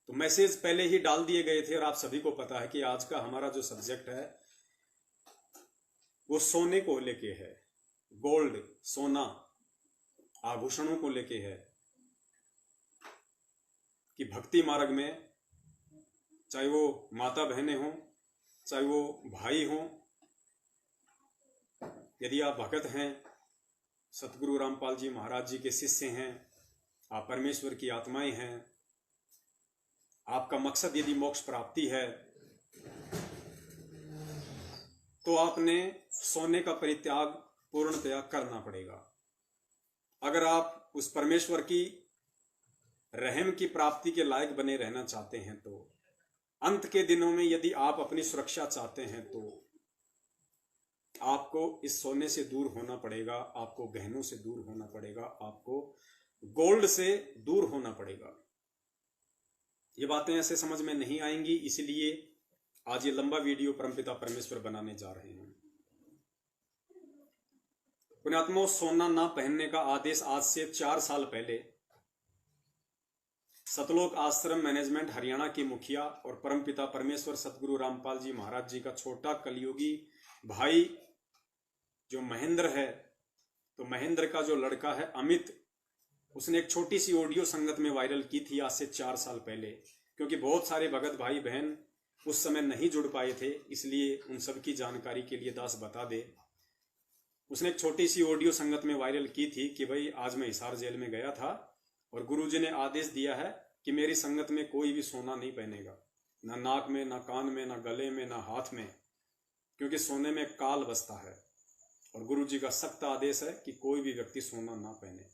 तो मैसेज पहले ही डाल दिए गए थे और आप सभी को पता है कि आज का हमारा जो सब्जेक्ट है वो सोने को लेके है, गोल्ड, सोना, आभूषणों को लेके है। कि भक्ति मार्ग में चाहे वो माता बहनें हों, चाहे वो भाई हों, यदि आप भगत हैं, सतगुरु रामपाल जी महाराज जी के शिष्य हैं, आप परमेश्वर की आत्माएं हैं, आपका मकसद यदि मोक्ष प्राप्ति है, तो आपने सोने का परित्याग पूर्णतया करना पड़ेगा। अगर आप उस परमेश्वर की रहम की प्राप्ति के लायक बने रहना चाहते हैं, तो अंत के दिनों में यदि आप अपनी सुरक्षा चाहते हैं, तो आपको इस सोने से दूर होना पड़ेगा, आपको गहनों से दूर होना पड़ेगा, आपको गोल्ड से दूर होना पड़ेगा। ये बातें ऐसे समझ में नहीं आएंगी, इसलिए आज ये लंबा वीडियो परमपिता परमेश्वर बनाने जा रहे हैं। पुण्यात्माओं, सोना ना पहनने का आदेश आज से 4 साल पहले सतलोक आश्रम मैनेजमेंट हरियाणा के मुखिया और परमपिता परमेश्वर सतगुरु रामपाल जी महाराज जी का छोटा कलयुगी भाई जो महेंद्र है, तो महेंद्र का जो लड़का है अमित, उसने एक छोटी सी ऑडियो संगत में वायरल की थी आज से 4 साल पहले। क्योंकि बहुत सारे भगत भाई बहन उस समय नहीं जुड़ पाए थे, इसलिए उन सब की जानकारी के लिए दास बता दे। उसने एक छोटी सी ऑडियो संगत में वायरल की थी कि भाई आज मैं हिसार जेल में गया था और गुरुजी ने आदेश दिया है कि मेरी संगत में कोई भी सोना नहीं पहनेगा, ना नाक में, ना कान में, ना गले में, ना हाथ में, क्योंकि सोने में काल बसता है और गुरुजी का सख्त आदेश है कि कोई भी व्यक्ति सोना ना पहने।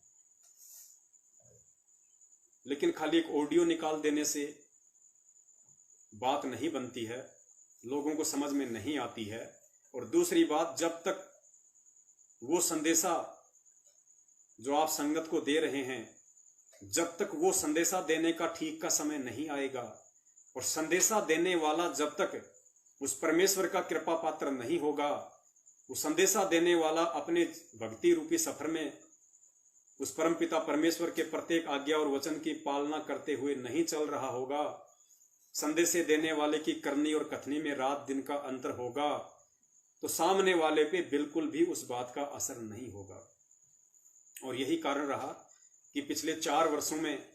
लेकिन खाली एक ऑडियो निकाल देने से बात नहीं बनती है, लोगों को समझ में नहीं आती है। और दूसरी बात, जब तक वो संदेशा जो आप संगत को दे रहे हैं, जब तक वो संदेशा देने का ठीक का समय नहीं आएगा और संदेशा देने वाला जब तक उस परमेश्वर का कृपा पात्र नहीं होगा, वो संदेशा देने वाला अपने भक्ति रूपी सफर में उस परमपिता परमेश्वर के प्रत्येक आज्ञा और वचन की पालना करते हुए नहीं चल रहा होगा, संदेशे देने वाले की करनी और कथनी में रात दिन का अंतर होगा, तो सामने वाले पे बिल्कुल भी उस बात का असर नहीं होगा। और यही कारण रहा कि पिछले 4 वर्षों में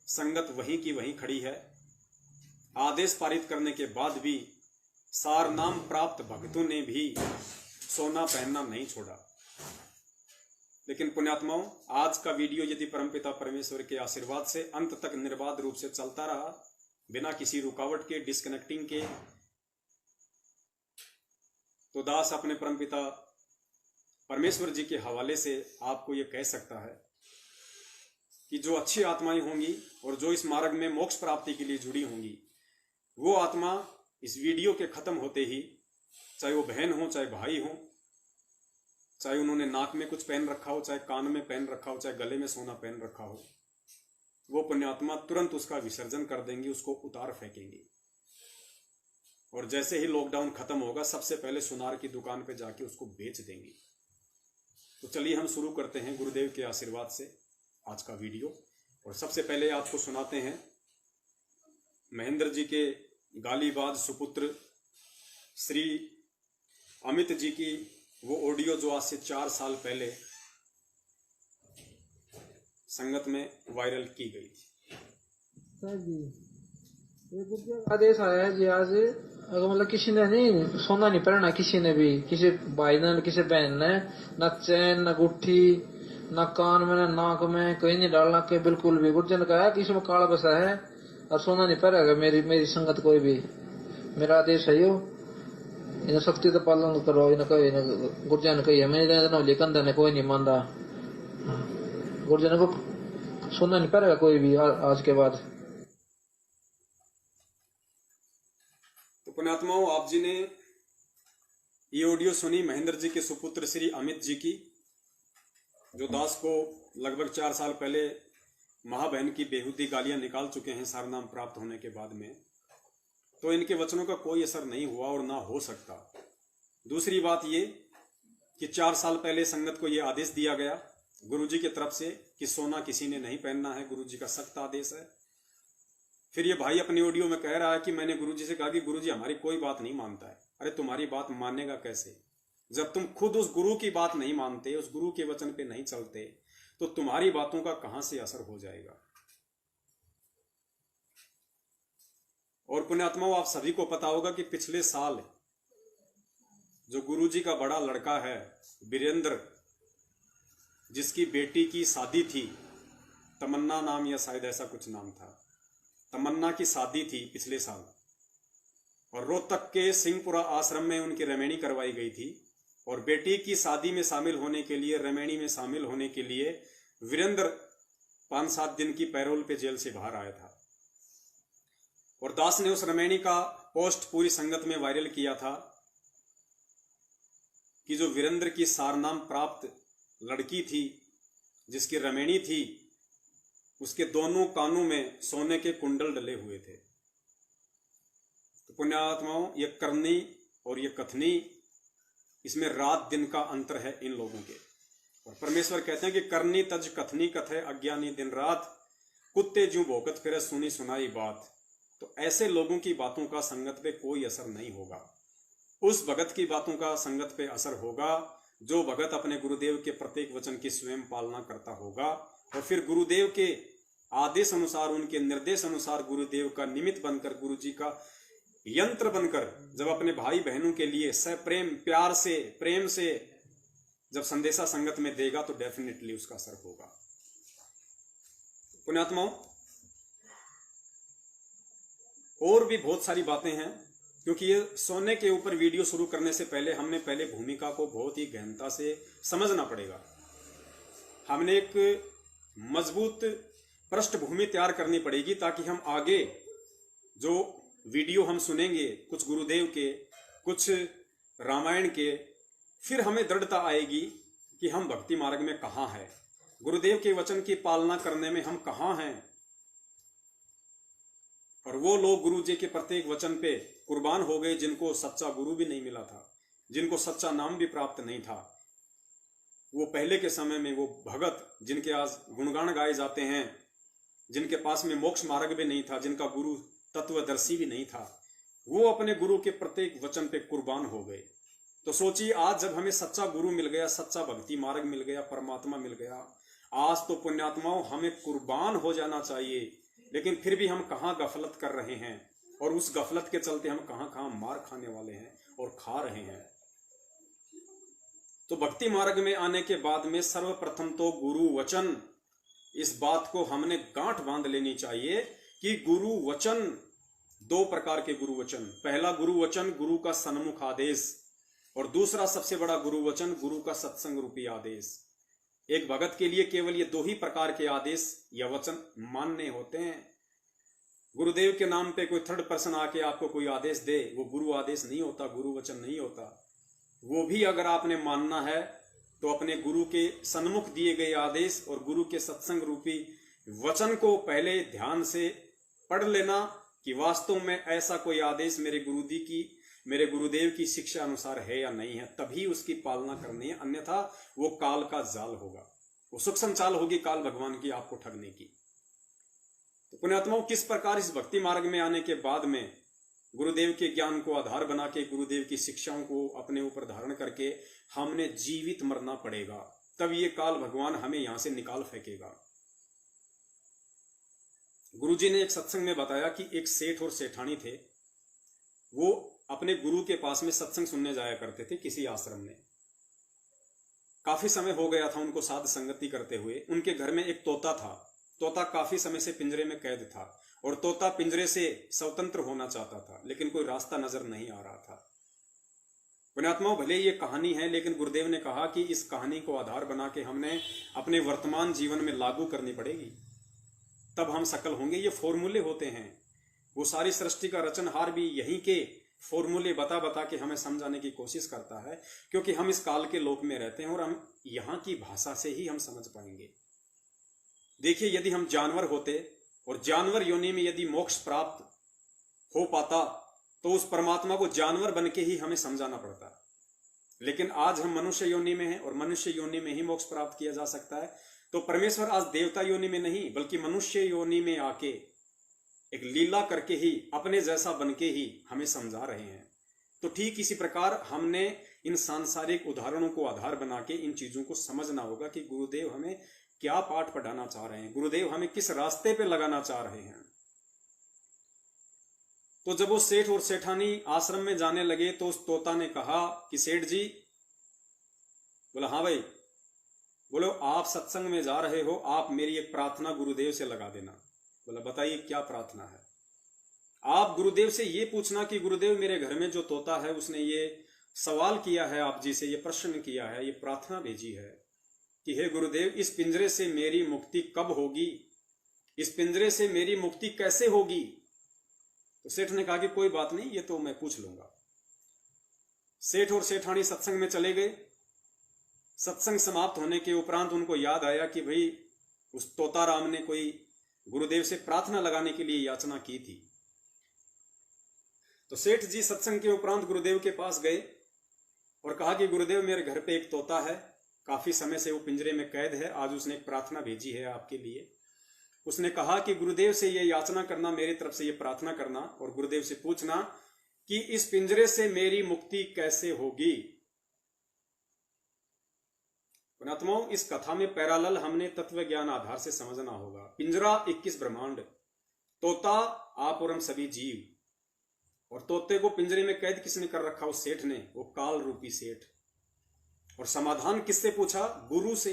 संगत वहीं की वहीं खड़ी है। आदेश पारित करने के बाद भी सार नाम प्राप्त भक्तों ने भी सोना पहनना नहीं छोड़ा। लेकिन पुण्यात्माओं, आज का वीडियो यदि परमपिता परमेश्वर के आशीर्वाद से अंत तक निर्बाध रूप से चलता रहा, बिना किसी रुकावट के, डिस्कनेक्टिंग के, तो दास अपने परमपिता परमेश्वर जी के हवाले से आपको यह कह सकता है कि जो अच्छी आत्माएं होंगी और जो इस मार्ग में मोक्ष प्राप्ति के लिए जुड़ी होंगी, वो आत्मा इस वीडियो के खत्म होते ही, चाहे वो बहन हो, चाहे भाई हो, चाहे उन्होंने नाक में कुछ पहन रखा हो, चाहे कान में पहन रखा हो, चाहे गले में सोना पहन रखा हो, वो पुण्यात्मा तुरंत उसका विसर्जन कर देंगी, उसको उतार फेंकेंगी। और जैसे ही लॉकडाउन खत्म होगा, सबसे पहले सुनार की दुकान पे जाके उसको बेच देंगी। तो चलिए हम शुरू करते हैं गुरुदेव के आशीर्वाद से आज का वीडियो। और सबसे पहले आपको सुनाते हैं महेंद्र जी के गालीबाज सुपुत्र श्री अमित जी की वो ऑडियो जो आज से 4 साल पहले संगत में वायरल की गई थी। सर जी, एक आदेश आया है जी आज, अगर मतलब किसी ने नहीं सोना नहीं पहनना, किसी ने भी, किसी भाई ने, किसी बहन ने, ना चैन, ना गुट्ठी, ना कान में, ना नाक में, कहीं नहीं डालना के बिल्कुल भी। गुरुजन का है कि इसमें काला बसा है और सोना नहीं पहनेगा मेरी संगत कोई भी। मेरा आदेश है यो, इन सख्ती तो पालन करो। इन कही गुरुजन कही है, मैंने लेकिन ने कोई नहीं मानता। गुरुजन को सोना नहीं पहनेगा कोई भी आज के बाद। तो पुण्यात्माओं, आप जी ने ये ऑडियो सुनी महेंद्र जी के सुपुत्र श्री अमित जी की, जो दास को लगभग 4 साल पहले महाबहन की बेहुदी गालियां निकाल चुके हैं सारनाम प्राप्त होने के बाद में। तो इनके वचनों का कोई असर नहीं हुआ और ना हो सकता। दूसरी बात ये कि 4 साल पहले संगत को ये आदेश दिया गया गुरुजी की तरफ से कि सोना किसी ने नहीं पहनना है, गुरुजी का सख्त आदेश है। फिर ये भाई अपनी ऑडियो में कह रहा है कि मैंने गुरुजी से कहा कि गुरुजी हमारी कोई बात नहीं मानता है। अरे तुम्हारी बात मानेगा कैसे जब तुम खुद उस गुरु की बात नहीं मानते, उस गुरु के वचन पे नहीं चलते, तो तुम्हारी बातों का कहां से असर हो जाएगा। और पुण्यात्माओं, आप सभी को पता होगा कि पिछले साल जो गुरुजी का बड़ा लड़का है वीरेंद्र, जिसकी बेटी की शादी थी, तमन्ना नाम या शायद ऐसा कुछ नाम था, तमन्ना की शादी थी पिछले साल, और रोहतक के सिंहपुरा आश्रम में उनकी रमेणी करवाई गई थी। और बेटी की शादी में शामिल होने के लिए, रमेणी में शामिल होने के लिए वीरेंद्र 5-7 दिन की पैरोल पे जेल से बाहर आया था। और दास ने उस रमेणी का पोस्ट पूरी संगत में वायरल किया था कि जो वीरेंद्र की सारनाम प्राप्त लड़की थी, जिसकी रमेणी थी, उसके दोनों कानों में सोने के कुंडल डले हुए थे। तो पुण्यात्माओं, ये करनी और ये कथनी, इसमें रात दिन का अंतर है इन लोगों के। और परमेश्वर कहते हैं कि करनी तज कथनी कथे अज्ञानी दिन रात, कुत्ते जूं भौंकत फिरे सुनी सुनाई बात। तो ऐसे लोगों की बातों का संगत पे कोई असर नहीं होगा। उस भगत की बातों का संगत पे असर होगा जो भगत अपने गुरुदेव के प्रत्येक वचन की स्वयं पालना करता होगा, और फिर गुरुदेव के आदेश अनुसार, उनके निर्देश अनुसार गुरुदेव का निमित्त बनकर, गुरु जी का यंत्र बनकर जब अपने भाई बहनों के लिए सप्रेम, प्यार से, प्रेम से जब संदेशा संगत में देगा, तो डेफिनेटली उसका असर होगा। पुण्यात्माओं, और भी बहुत सारी बातें हैं, क्योंकि ये सोने के ऊपर वीडियो शुरू करने से पहले हमने पहले भूमिका को बहुत ही गहनता से समझना पड़ेगा। हमने एक मजबूत पृष्ठभूमि तैयार करनी पड़ेगी, ताकि हम आगे जो वीडियो हम सुनेंगे, कुछ गुरुदेव के, कुछ रामायण के, फिर हमें दृढ़ता आएगी कि हम भक्ति मार्ग में कहाँ हैं, गुरुदेव के वचन की पालना करने में हम कहाँ हैं। और वो लोग गुरु जी के प्रत्येक वचन पे कुर्बान हो गए जिनको सच्चा गुरु भी नहीं मिला था, जिनको सच्चा नाम भी प्राप्त नहीं था। वो पहले के समय में वो भगत जिनके आज गुणगान गाए जाते हैं, जिनके पास में मोक्ष मार्ग भी नहीं था, जिनका गुरु तत्वदर्शी भी नहीं था, वो अपने गुरु के प्रत्येक वचन पे कुर्बान हो गए। तो सोचिए, आज जब हमें सच्चा गुरु मिल गया, सच्चा भक्ति मार्ग मिल गया, परमात्मा मिल गया, आज तो पुण्यात्माओं हमें कुर्बान हो जाना चाहिए। लेकिन फिर भी हम कहाँ गफलत कर रहे हैं, और उस गफलत के चलते हम कहाँ कहाँ मार खाने वाले हैं और खा रहे हैं। तो भक्ति मार्ग में आने के बाद में सर्वप्रथम तो गुरु वचन, इस बात को हमने गांठ बांध लेनी चाहिए कि गुरु वचन, 2 प्रकार के गुरु वचन। पहला गुरु वचन गुरु का सन्मुख आदेश, और दूसरा सबसे बड़ा गुरु वचन गुरु का सत्संग रूपी आदेश। एक भगत के लिए केवल ये 2 ही प्रकार के आदेश या वचन मानने होते हैं। गुरुदेव के नाम पे कोई थर्ड पर्सन आके आपको कोई आदेश दे, वो गुरु आदेश नहीं होता, गुरु वचन नहीं होता। वो भी अगर आपने मानना है तो अपने गुरु के सन्मुख दिए गए आदेश और गुरु के सत्संग रूपी वचन को पहले ध्यान से पढ़ लेना कि वास्तव में ऐसा कोई आदेश मेरे गुरुदेव की शिक्षा अनुसार है या नहीं है, तभी उसकी पालना करनी है। अन्यथा वो काल का जाल होगा, वो सूक्ष्म चाल होगी काल भगवान की आपको ठगने की। तो पुण्यात्माओं, किस प्रकार इस भक्ति मार्ग में आने के बाद में गुरुदेव के ज्ञान को आधार बना के, गुरुदेव की शिक्षाओं को अपने ऊपर धारण करके हमने जीवित मरना पड़ेगा, तब ये काल भगवान हमें यहां से निकाल फेंकेगा। गुरुजी ने एक सत्संग में बताया कि एक सेठ और सेठानी थे, वो अपने गुरु के पास में सत्संग सुनने जाया करते थे किसी आश्रम में। काफी समय हो गया था उनको साध संगति करते हुए। उनके घर में एक तोता था। तोता काफी समय से पिंजरे में कैद था, और तोता पिंजरे से स्वतंत्र होना चाहता था, लेकिन कोई रास्ता नजर नहीं आ रहा था। पुण्यात्माओं, भले ये कहानी है, लेकिन गुरुदेव ने कहा कि इस कहानी को आधार बना के हमने अपने वर्तमान जीवन में लागू करनी पड़ेगी, तब हम सफल होंगे। ये फॉर्मूले होते हैं, वो सारी सृष्टि का रचनहार भी यहीं के फॉर्मूले बता बता के हमें समझाने की कोशिश करता है, क्योंकि हम इस काल के लोक में रहते हैं और हम यहाँ की भाषा से ही हम समझ पाएंगे। देखिए, यदि हम जानवर होते और जानवर योनि में यदि मोक्ष प्राप्त हो पाता, तो उस परमात्मा को जानवर बन के ही हमें समझाना पड़ता। लेकिन आज हम मनुष्य योनि में हैं और मनुष्य योनि में ही मोक्ष प्राप्त किया जा सकता है। तो परमेश्वर आज देवता योनि में नहीं, बल्कि मनुष्य योनि में आके एक लीला करके ही, अपने जैसा बनके ही हमें समझा रहे हैं। तो ठीक इसी प्रकार हमने इन सांसारिक उदाहरणों को आधार बना के इन चीजों को समझना होगा कि गुरुदेव हमें क्या पाठ पढ़ाना चाह रहे हैं, गुरुदेव हमें किस रास्ते पे लगाना चाह रहे हैं। तो जब वो सेठ और सेठानी आश्रम में जाने लगे तो उस तोता ने कहा कि सेठ जी, बोला हाँ भाई, बोलो आप सत्संग में जा रहे हो, आप मेरी एक प्रार्थना गुरुदेव से लगा देना। बोला बताइए क्या प्रार्थना है। आप गुरुदेव से ये पूछना कि गुरुदेव मेरे घर में जो तोता है उसने ये सवाल किया है, आप जी से ये प्रश्न किया है, ये प्रार्थना भेजी है कि हे गुरुदेव इस पिंजरे से मेरी मुक्ति कब होगी, इस पिंजरे से मेरी मुक्ति कैसे होगी। तो सेठ ने कहा कि कोई बात नहीं, ये तो मैं पूछ लूंगा। सेठ और सेठानी सत्संग में चले गए। सत्संग समाप्त होने के उपरांत उनको याद आया कि भाई उस तोताराम ने कोई गुरुदेव से प्रार्थना लगाने के लिए याचना की थी। तो सेठ जी सत्संग के उपरांत गुरुदेव के पास गए और कहा कि गुरुदेव मेरे घर पे एक तोता है, काफी समय से वो पिंजरे में कैद है, आज उसने एक प्रार्थना भेजी है आपके लिए। उसने कहा कि गुरुदेव से ये याचना करना, मेरी तरफ से ये प्रार्थना करना और गुरुदेव से पूछना कि इस पिंजरे से मेरी मुक्ति कैसे होगी। पुणात्माओं, इस कथा में पैरालल हमने तत्व ज्ञान आधार से समझना होगा। पिंजरा 21 ब्रह्मांड, तोता आप और हम सभी जीव, और तोते को पिंजरे में कैद किसने कर रखा? उस सेठ ने, वो काल रूपी सेठ। और समाधान किससे पूछा? गुरु से।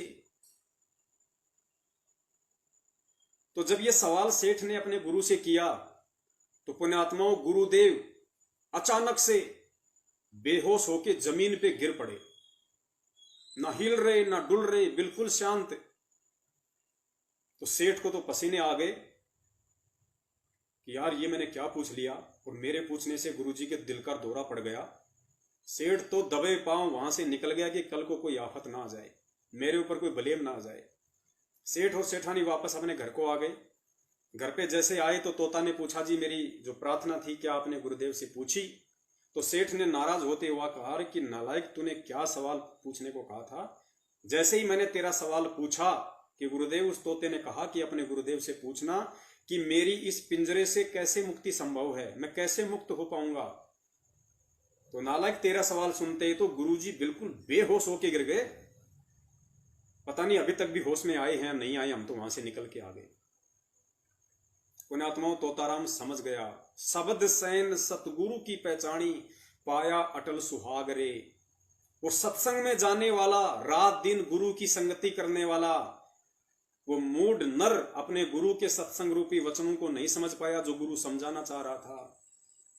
तो जब ये सवाल सेठ ने अपने गुरु से किया तो पुण्यात्माओं गुरुदेव अचानक से बेहोश होके जमीन पे गिर पड़े, ना हिल रहे ना डुल रहे, बिल्कुल शांत। तो सेठ को तो पसीने आ गए कि यार ये मैंने क्या पूछ लिया, और मेरे पूछने से गुरुजी के दिल का दौरा पड़ गया। सेठ तो दबे पांव वहां से निकल गया कि कल को कोई आफत ना आ जाए, मेरे ऊपर कोई ब्लेम ना आ जाए। सेठ और सेठानी वापस अपने घर को आ गए। घर पे जैसे आए तो तोता ने पूछा जी मेरी जो प्रार्थना थी क्या आपने गुरुदेव से पूछी? तो सेठ ने नाराज होते हुआ कहा कि नालायक, तूने क्या सवाल पूछने को कहा था? जैसे ही मैंने तेरा सवाल पूछा कि गुरुदेव, उस तोते ने कहा कि अपने गुरुदेव से पूछना कि मेरी इस पिंजरे से कैसे मुक्ति संभव है, मैं कैसे मुक्त हो पाऊंगा। तो नालायक तेरा सवाल सुनते ही तो गुरुजी बिल्कुल बेहोश होके गिर गए। पता नहीं अभी तक भी होश में आए हैं नहीं आए, हम तो वहां से निकल के आ गए। पुण्यात्माओं तोताराम समझ गया, शब्द सैन सतगुरु की पहचानी, पाया अटल सुहाग रे। वो सत्संग में जाने वाला, रात दिन गुरु की संगति करने वाला, वो मूड नर अपने गुरु के सत्संग रूपी वचनों को नहीं समझ पाया जो गुरु समझाना चाह रहा था।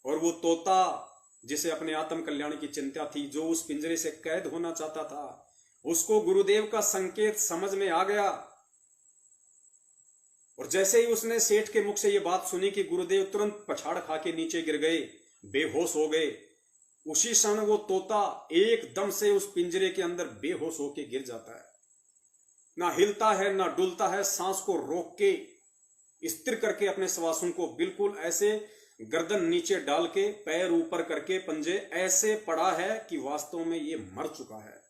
और वो तोता जिसे अपने आत्म कल्याण की चिंता थी, जो उस पिंजरे से कैद होना चाहता था, उसको गुरुदेव का संकेत समझ में आ गया। और जैसे ही उसने सेठ के मुख से ये बात सुनी कि गुरुदेव तुरंत पछाड़ खा के नीचे गिर गए, बेहोश हो गए, उसी क्षण वो तोता एकदम से उस पिंजरे के अंदर बेहोश होके गिर जाता है। ना हिलता है ना डुलता है, सांस को रोक के स्थिर करके अपने श्वासों को बिल्कुल ऐसे गर्दन नीचे डाल के पैर ऊपर करके पंजे ऐसे पड़ा है कि वास्तव में ये मर चुका है।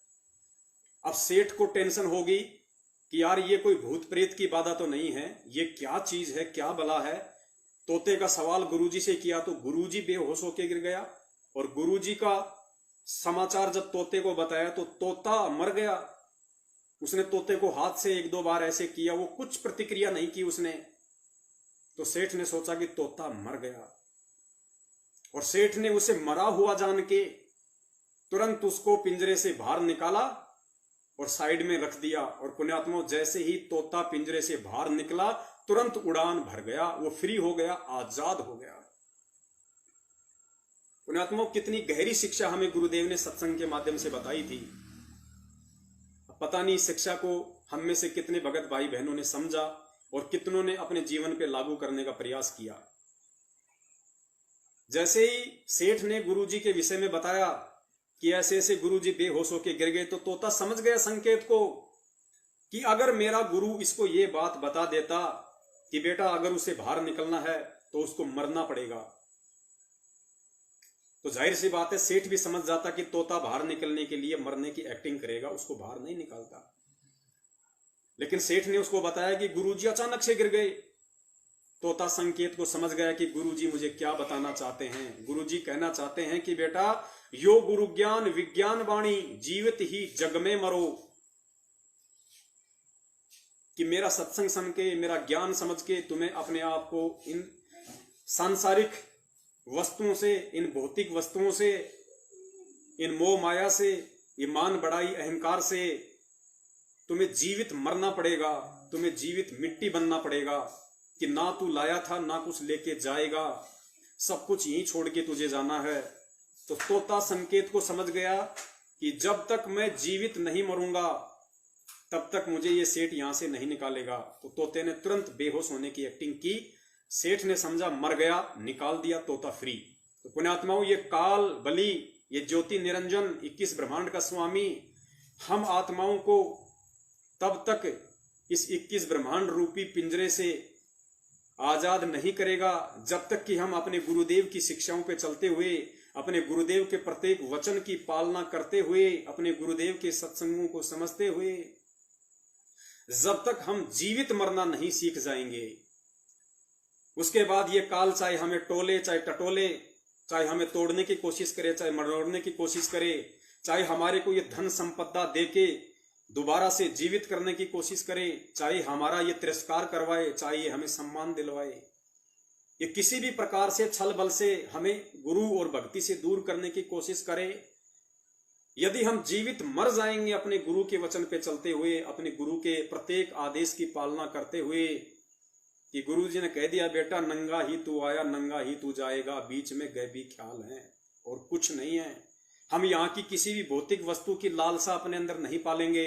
अब सेठ को टेंशन होगी कि यार ये कोई भूत प्रेत की बाधा तो नहीं है, ये क्या चीज है, क्या बला है। तोते का सवाल गुरुजी से किया तो गुरुजी बेहोश होके गिर गया, और गुरुजी का समाचार जब तोते को बताया तो तोता मर गया। उसने तोते को हाथ से 1-2 बार ऐसे किया, वो कुछ प्रतिक्रिया नहीं की उसने। तो सेठ ने सोचा कि तोता मर गया, और सेठ ने उसे मरा हुआ जान के तुरंत उसको पिंजरे से बाहर निकाला और साइड में रख दिया। और पुण्यात्मा जैसे ही तोता पिंजरे से बाहर निकला तुरंत उड़ान भर गया, वो फ्री हो गया, आजाद हो गया। पुण्यात्मा कितनी गहरी शिक्षा हमें गुरुदेव ने सत्संग के माध्यम से बताई थी। पता नहीं शिक्षा को हम में से कितने भगत भाई बहनों ने समझा और कितनों ने अपने जीवन पे लागू करने का प्रयास किया। जैसे ही सेठ ने गुरुजी के विषय में बताया कि ऐसे ऐसे गुरुजी बेहोश होके गिर गए, तो तोता समझ गया संकेत को कि अगर मेरा गुरु इसको ये बात बता देता कि बेटा अगर उसे बाहर निकलना है तो उसको मरना पड़ेगा, तो जाहिर सी बात है सेठ भी समझ जाता कि तोता बाहर निकलने के लिए मरने की एक्टिंग करेगा, उसको बाहर नहीं निकालता। लेकिन सेठ ने उसको बताया कि गुरुजी अचानक से गिर गए, तोता संकेत को समझ गया कि गुरुजी मुझे क्या बताना चाहते हैं। गुरुजी कहना चाहते हैं कि बेटा, यो गुरु ज्ञान विज्ञान वाणी, जीवित ही जग में मरो। कि मेरा सत्संग सुन के, मेरा ज्ञान समझ के तुम्हें अपने आप को इन सांसारिक वस्तुओं से, इन भौतिक वस्तुओं से, इन मोह माया से, ईमान बड़ाई अहंकार से तुम्हें जीवित मरना पड़ेगा, तुम्हें जीवित मिट्टी बनना पड़ेगा। कि ना तू लाया था, ना कुछ लेके जाएगा, सब कुछ यहीं छोड़ के तुझे जाना है। तो तोता संकेत को समझ गया कि जब तक मैं जीवित नहीं मरूंगा तब तक मुझे ये सेठ यहां से नहीं निकालेगा। तो तोते ने तुरंत बेहोश होने की एक्टिंग की। सेठ ने समझा मर गया, निकाल दिया तोता फ्री। तो पुण्यात्माओं, ये काल बली, ये ज्योति निरंजन 21 ब्रह्मांड का स्वामी हम आत्माओं को तब तक इस 21 ब्रह्मांड रूपी पिंजरे से आजाद नहीं करेगा जब तक कि हम अपने गुरुदेव की शिक्षाओं पे चलते हुए, अपने गुरुदेव के प्रत्येक वचन की पालना करते हुए, अपने गुरुदेव के सत्संगों को समझते हुए, जब तक हम जीवित मरना नहीं सीख जाएंगे। उसके बाद ये काल चाहे हमें टोले, चाहे टटोले, चाहे हमें तोड़ने की कोशिश करे, चाहे मरोड़ने की कोशिश करे, चाहे हमारे को ये धन संपदा देके दोबारा से जीवित करने की कोशिश करे, चाहे हमारा ये तिरस्कार करवाए, चाहे ये हमें सम्मान दिलवाए, ये किसी भी प्रकार से छल बल से हमें गुरु और भक्ति से दूर करने की कोशिश करे, यदि हम जीवित मर जाएंगे अपने गुरु के वचन पे चलते हुए, अपने गुरु के प्रत्येक आदेश की पालना करते हुए, कि गुरु जी ने कह दिया बेटा नंगा ही तू आया, नंगा ही तू जाएगा, बीच में गैबी ख्याल है और कुछ नहीं है। हम यहाँ की किसी भी भौतिक वस्तु की लालसा अपने अंदर नहीं पालेंगे,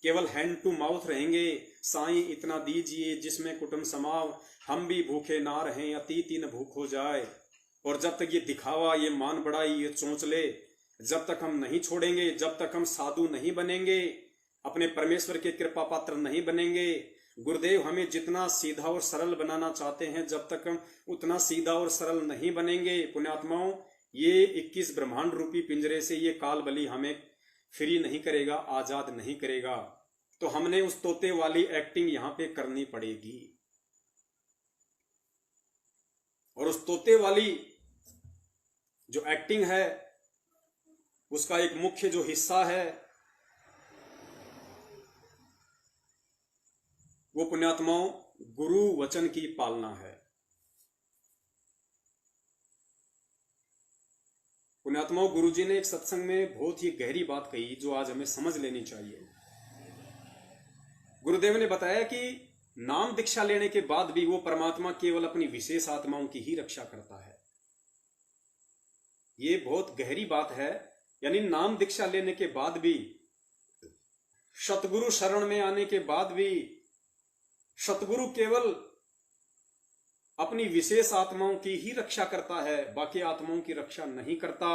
केवल हैंड टू माउथ रहेंगे। साईं इतना दीजिए जिसमें कुटुंब समाव, हम भी भूखे ना रहें, अतीत न भूख हो जाए। और जब तक ये दिखावा, ये मान बढ़ाई, ये चोंचले जब तक हम नहीं छोड़ेंगे, जब तक हम साधु नहीं बनेंगे, अपने परमेश्वर के कृपा पात्र नहीं बनेंगे, गुरुदेव हमें जितना सीधा और सरल बनाना चाहते हैं, जब तक हम उतना सीधा और सरल नहीं बनेंगे, पुण्यात्माओं, ये 21 ब्रह्मांड रूपी पिंजरे से ये काल बली हमें फ्री नहीं करेगा, आजाद नहीं करेगा। तो हमने उस तोते वाली एक्टिंग यहां पे करनी पड़ेगी। और उस तोते वाली जो एक्टिंग है, उसका एक मुख्य जो हिस्सा है वो पुण्यात्माओं गुरु वचन की पालना है। पुण्यात्माओं, गुरु जी ने एक सत्संग में बहुत ही गहरी बात कही जो आज हमें समझ लेनी चाहिए। गुरुदेव ने बताया कि नाम दीक्षा लेने के बाद भी वो परमात्मा केवल अपनी विशेष आत्माओं की ही रक्षा करता है। ये बहुत गहरी बात है। यानी नाम दीक्षा लेने के बाद भी, सतगुरु शरण में आने के बाद भी, सतगुरु केवल अपनी विशेष आत्माओं की ही रक्षा करता है, बाकी आत्माओं की रक्षा नहीं करता।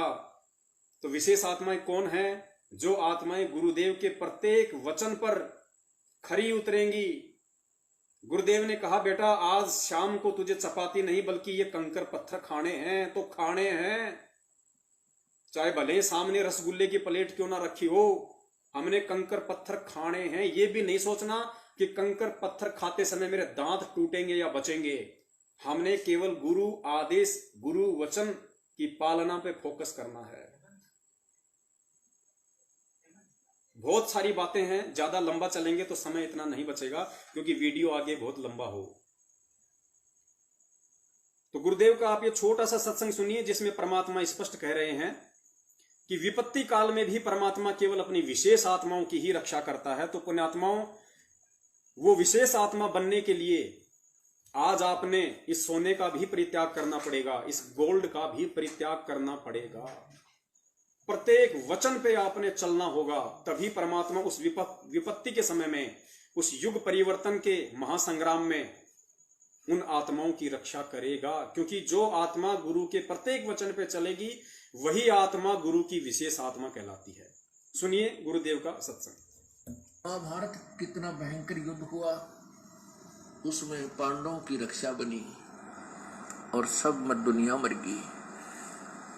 तो विशेष आत्माएं कौन है? जो आत्माएं गुरुदेव के प्रत्येक वचन पर खरी उतरेंगी। गुरुदेव ने कहा बेटा आज शाम को तुझे चपाती नहीं बल्कि ये कंकर पत्थर खाने हैं तो खाने हैं, चाहे भले सामने रसगुल्ले की प्लेट क्यों ना रखी हो, हमने कंकर पत्थर खाने हैं। ये भी नहीं सोचना कि कंकर पत्थर खाते समय मेरे दांत टूटेंगे या बचेंगे। हमने केवल गुरु आदेश, गुरु वचन की पालना पे फोकस करना है। बहुत सारी बातें हैं, ज्यादा लंबा चलेंगे तो समय इतना नहीं बचेगा क्योंकि वीडियो आगे बहुत लंबा हो। तो गुरुदेव का आप ये छोटा सा सत्संग सुनिए जिसमें परमात्मा स्पष्ट कह रहे हैं कि विपत्ति काल में भी परमात्मा केवल अपनी विशेष आत्माओं की ही रक्षा करता है। तो पुण्यात्माओं, वो विशेष आत्मा बनने के लिए आज आपने इस सोने का भी परित्याग करना पड़ेगा, इस गोल्ड का भी परित्याग करना पड़ेगा। प्रत्येक वचन पे आपने चलना होगा, तभी परमात्मा उस विपत्ति के समय में, उस युग परिवर्तन के महासंग्राम में उन आत्माओं की रक्षा करेगा। क्योंकि जो आत्मा गुरु के प्रत्येक वचन पे चलेगी वही आत्मा गुरु की विशेष आत्मा कहलाती है। सुनिए गुरुदेव का सत्संग। महाभारत कितना भयंकर युद्ध हुआ, उसमें पांडवों की रक्षा बनी और सब मत दुनिया मर गई।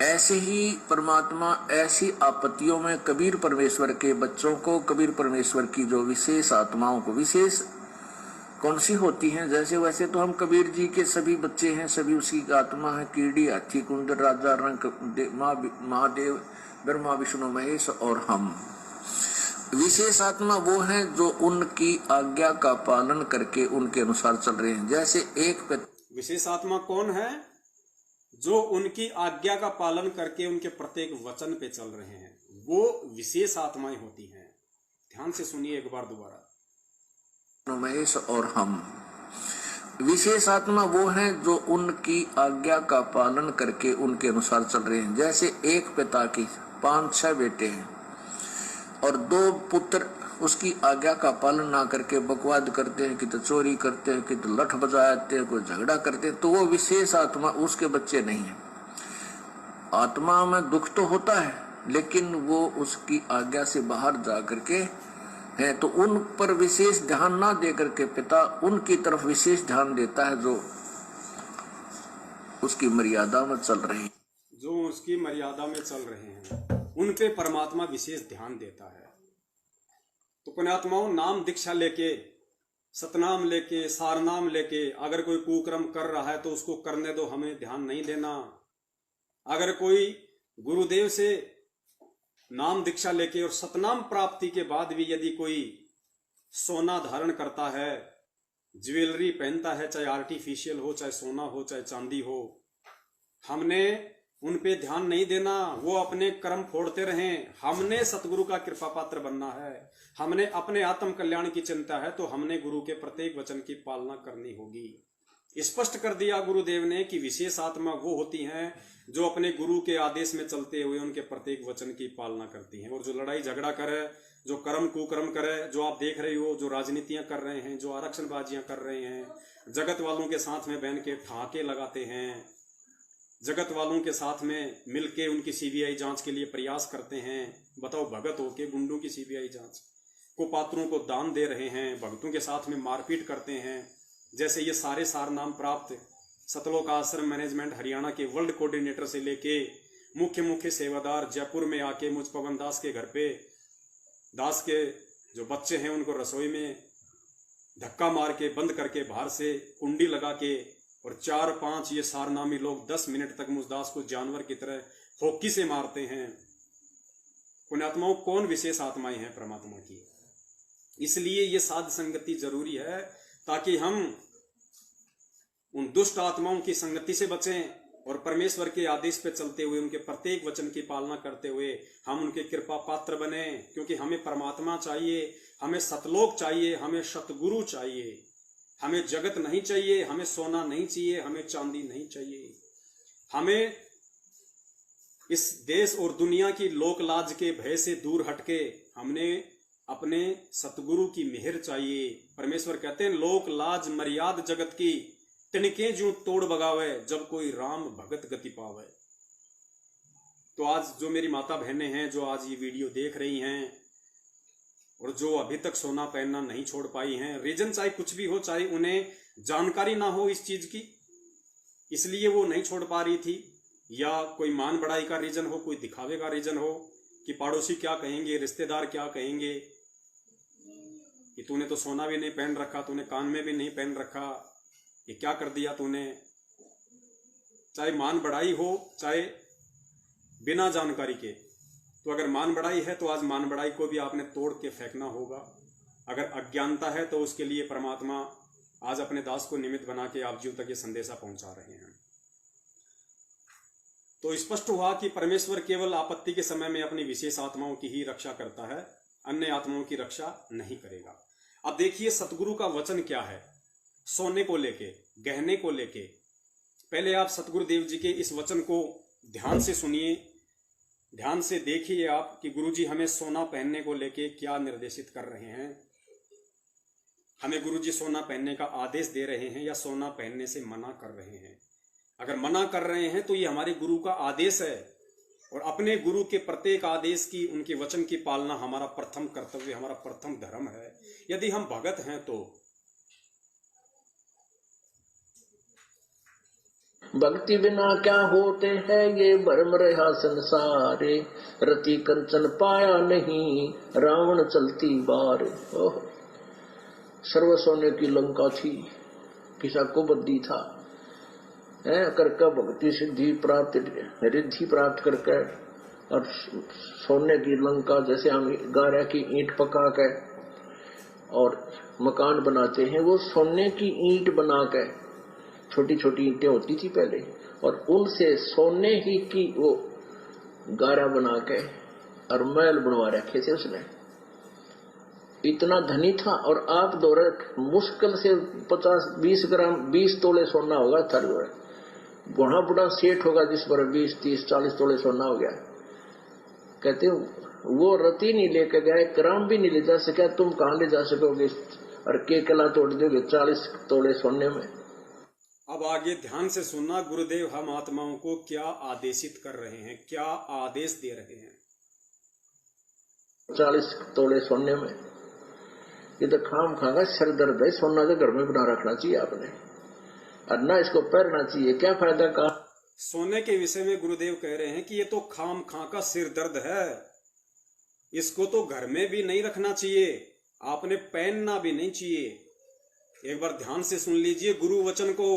ऐसे ही परमात्मा ऐसी आपत्तियों में कबीर परमेश्वर के बच्चों को, कबीर परमेश्वर की जो विशेष आत्माओं को, विशेष कौन सी होती हैं? जैसे वैसे तो हम कबीर जी के सभी बच्चे हैं, सभी उसी का आत्मा है। कीड़ी, हाथी, कुंदर, राजा, रंग, महादेव, ब्रह्मा, विष्णु, महेश और हम। विशेष आत्मा वो है जो उनकी आज्ञा का पालन करके उनके अनुसार चल रहे हैं। जैसे एक विशेष आत्मा कौन है? जो उनकी आज्ञा का पालन करके उनके प्रत्येक वचन पे चल रहे हैं, वो विशेष आत्माएं होती हैं। ध्यान से सुनिए एक बार दोबारा। महेश और हम। विशेष आत्मा वो है जो उनकी आज्ञा का पालन करके उनके अनुसार चल रहे हैं। जैसे एक पिता की 5-6 बेटे हैं और 2 पुत्र उसकी आज्ञा का पालन ना करके बकवाद करते हैं, कि तो चोरी करते हैं, कि तो लठ बजाते हैं, कोई झगड़ा करते हैं, तो वो विशेष आत्मा उसके बच्चे नहीं है। आत्मा में दुख तो होता है, लेकिन वो उसकी आज्ञा से बाहर जा करके है, तो उन पर विशेष ध्यान ना दे करके पिता उनकी तरफ विशेष ध्यान देता है, जो उसकी मर्यादा में चल रहे हैं। जो उसकी मर्यादा में चल रहे हैं उन पे परमात्मा विशेष ध्यान देता है। तो पुण्यात्माओं, नाम दीक्षा लेके, सतनाम लेके, सारनाम लेके अगर कोई कुकर्म कर रहा है तो उसको करने दो, हमें ध्यान नहीं देना। अगर कोई गुरुदेव से नाम दीक्षा लेके और सतनाम प्राप्ति के बाद भी यदि कोई सोना धारण करता है, ज्वेलरी पहनता है, चाहे आर्टिफिशियल हो, चाहे सोना हो, चाहे चांदी हो, हमने उन पे ध्यान नहीं देना। वो अपने कर्म फोड़ते रहें। हमने सतगुरु का कृपा पात्र बनना है, हमने अपने आत्म कल्याण की चिंता है, तो हमने गुरु के प्रत्येक वचन की पालना करनी होगी। स्पष्ट कर दिया गुरुदेव ने कि विशेष आत्मा वो होती हैं जो अपने गुरु के आदेश में चलते हुए उनके प्रत्येक वचन की पालना करती हैं। और जो लड़ाई झगड़ा करे, जो कर्म कुकर्म करे, जो आप देख रहे हो, जो राजनीतियां कर रहे हैं, जो आरक्षणबाजियां कर रहे हैं, जगत वालों के साथ में बहन के ठहाके लगाते हैं, जगत वालों के साथ में मिलके उनकी सीबीआई जांच के लिए प्रयास करते हैं। बताओ, भगत होके गुंडों की सीबीआई जांच को, पात्रों को दान दे रहे हैं, भक्तों के साथ में मारपीट करते हैं। जैसे ये सारे सारनाम प्राप्त सतलोक आश्रम मैनेजमेंट हरियाणा के वर्ल्ड कोऑर्डिनेटर से लेके मुख्य सेवादार जयपुर में आके मुझ पवन दास के घर पे, दास के जो बच्चे हैं उनको रसोई में धक्का मार के बंद करके बाहर से कुंडी लगा के, और 4-5 ये सारनामी लोग 10 मिनट तक मुझदास को जानवर की तरह होकी से मारते हैं। पुण्यात्माओं, कौन विशेष आत्माएं हैं परमात्मा की? इसलिए ये साध संगति जरूरी है, ताकि हम उन दुष्ट आत्माओं की संगति से बचें और परमेश्वर के आदेश पे चलते हुए उनके प्रत्येक वचन की पालना करते हुए हम उनके कृपा पात्र बने। क्योंकि हमें परमात्मा चाहिए, हमें सतलोक चाहिए, हमें सतगुरु चाहिए, हमें जगत नहीं चाहिए, हमें सोना नहीं चाहिए, हमें चांदी नहीं चाहिए। हमें इस देश और दुनिया की लोक लाज के भय से दूर हटके हमने अपने सतगुरु की मेहर चाहिए। परमेश्वर कहते हैं, लोक लाज मर्याद जगत की तिनके जो तोड़ बगावे, जब कोई राम भगत गति पावे। तो आज जो मेरी माता बहनें हैं, जो आज ये वीडियो देख रही हैं और जो अभी तक सोना पहनना नहीं छोड़ पाई हैं, रीजन चाहे कुछ भी हो, चाहे उन्हें जानकारी ना हो इस चीज की, इसलिए वो नहीं छोड़ पा रही थी, या कोई मान बढ़ाई का रीजन हो, कोई दिखावे का रीजन हो कि पड़ोसी क्या कहेंगे, रिश्तेदार क्या कहेंगे कि तूने तो सोना भी नहीं पहन रखा, तूने कान में भी नहीं पहन रखा, ये क्या कर दिया तूने। चाहे मान बढ़ाई हो, चाहे बिना जानकारी के। तो अगर मान बढ़ाई है तो आज मान बढ़ाई को भी आपने तोड़ के फेंकना होगा। अगर अज्ञानता है तो उसके लिए परमात्मा आज अपने दास को निमित्त बना के आप जीव तक ये संदेशा पहुंचा रहे हैं। तो स्पष्ट हुआ कि परमेश्वर केवल आपत्ति के समय में अपनी विशेष आत्माओं की ही रक्षा करता है, अन्य आत्माओं की रक्षा नहीं करेगा। अब देखिए सतगुरु का वचन क्या है सोने को लेके, गहने को लेके। पहले आप सतगुरु देव जी के इस वचन को ध्यान से सुनिए, ध्यान से देखिए आप कि गुरुजी हमें सोना पहनने को लेके क्या निर्देशित कर रहे हैं। हमें गुरुजी सोना पहनने का आदेश दे रहे हैं या सोना पहनने से मना कर रहे हैं। अगर मना कर रहे हैं तो ये हमारे गुरु का आदेश है, और अपने गुरु के प्रत्येक आदेश की, उनके वचन की पालना हमारा प्रथम कर्तव्य, हमारा प्रथम धर्म है। यदि हम भगत हैं तो भक्ति बिना क्या होते हैं ये भरम रहा संसारे, रति कंचन पाया नहीं रावण चलती बार। सर्व सोने की लंका थी, किसा को बद्दी था, करके भक्ति सिद्धि प्राप्त रिद्धि प्राप्त करके, और सोने की लंका जैसे हम गारा की ईंट पका के और मकान बनाते हैं, वो सोने की ईंट बना के, छोटी छोटी ईंटें होती थी पहले, और उनसे सोने ही की वो गारा बना के और महल बनवा रखे थे उसने। इतना धनी था। और आप दौरे मुश्किल से 50-20 ग्राम 20 तोले सोना होगा था, बड़ा बड़ा सेठ होगा जिस पर 20-30-40 तोले सोना हो गया। कहते वो रति नहीं लेके गए, ग्राम भी नहीं ले जा सका, तुम कहां ले जा सकोगे, और के कला तोड़ दोगे 40 तोले सोने में। अब आगे ध्यान से सुनना, गुरुदेव हम आत्माओं को क्या आदेशित कर रहे हैं, क्या आदेश दे रहे हैं। 40 तोले सोने में, ये तो खाम खागा सर दर्द है। सोना तो घर में बना रखना चाहिए आपने, और ना इसको पहनना चाहिए। क्या फायदा का सोने के विषय में गुरुदेव कह रहे हैं कि ये तो खाम खा का सिर दर्द है, इसको तो घर में भी नहीं रखना चाहिए, आपने पहनना भी नहीं चाहिए। एक बार ध्यान से सुन लीजिए गुरु वचन को।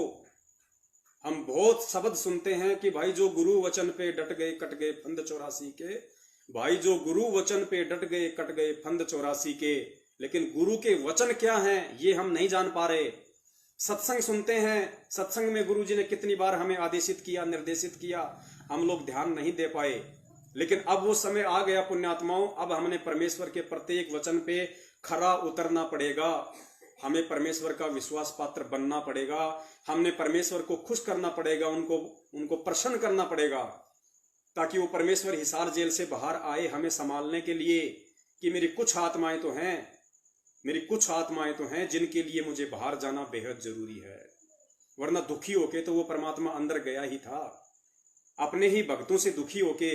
हम बहुत शब्द सुनते हैं कि भाई जो गुरु वचन पे डट गए कट गए फंद 84 के, भाई जो गुरु वचन पे डट गए कट गए फंद 84 के, लेकिन गुरु के वचन क्या हैं ये हम नहीं जान पा रहे। सत्संग सुनते हैं, सत्संग में गुरु जी ने कितनी बार हमें आदेशित किया, निर्देशित किया, हम लोग ध्यान नहीं दे पाए। लेकिन अब वो समय आ गया पुण्यात्माओं, अब हमने परमेश्वर के प्रत्येक वचन पे खरा उतरना पड़ेगा, हमें परमेश्वर का विश्वास पात्र बनना पड़ेगा, हमने परमेश्वर को खुश करना पड़ेगा, उनको प्रसन्न करना पड़ेगा, ताकि वो परमेश्वर हिसार जेल से बाहर आए हमें संभालने के लिए कि मेरी कुछ आत्माएं तो हैं जिनके लिए मुझे बाहर जाना बेहद जरूरी है। वरना दुखी होके तो वो परमात्मा अंदर गया ही था। अपने ही भक्तों से दुखी होके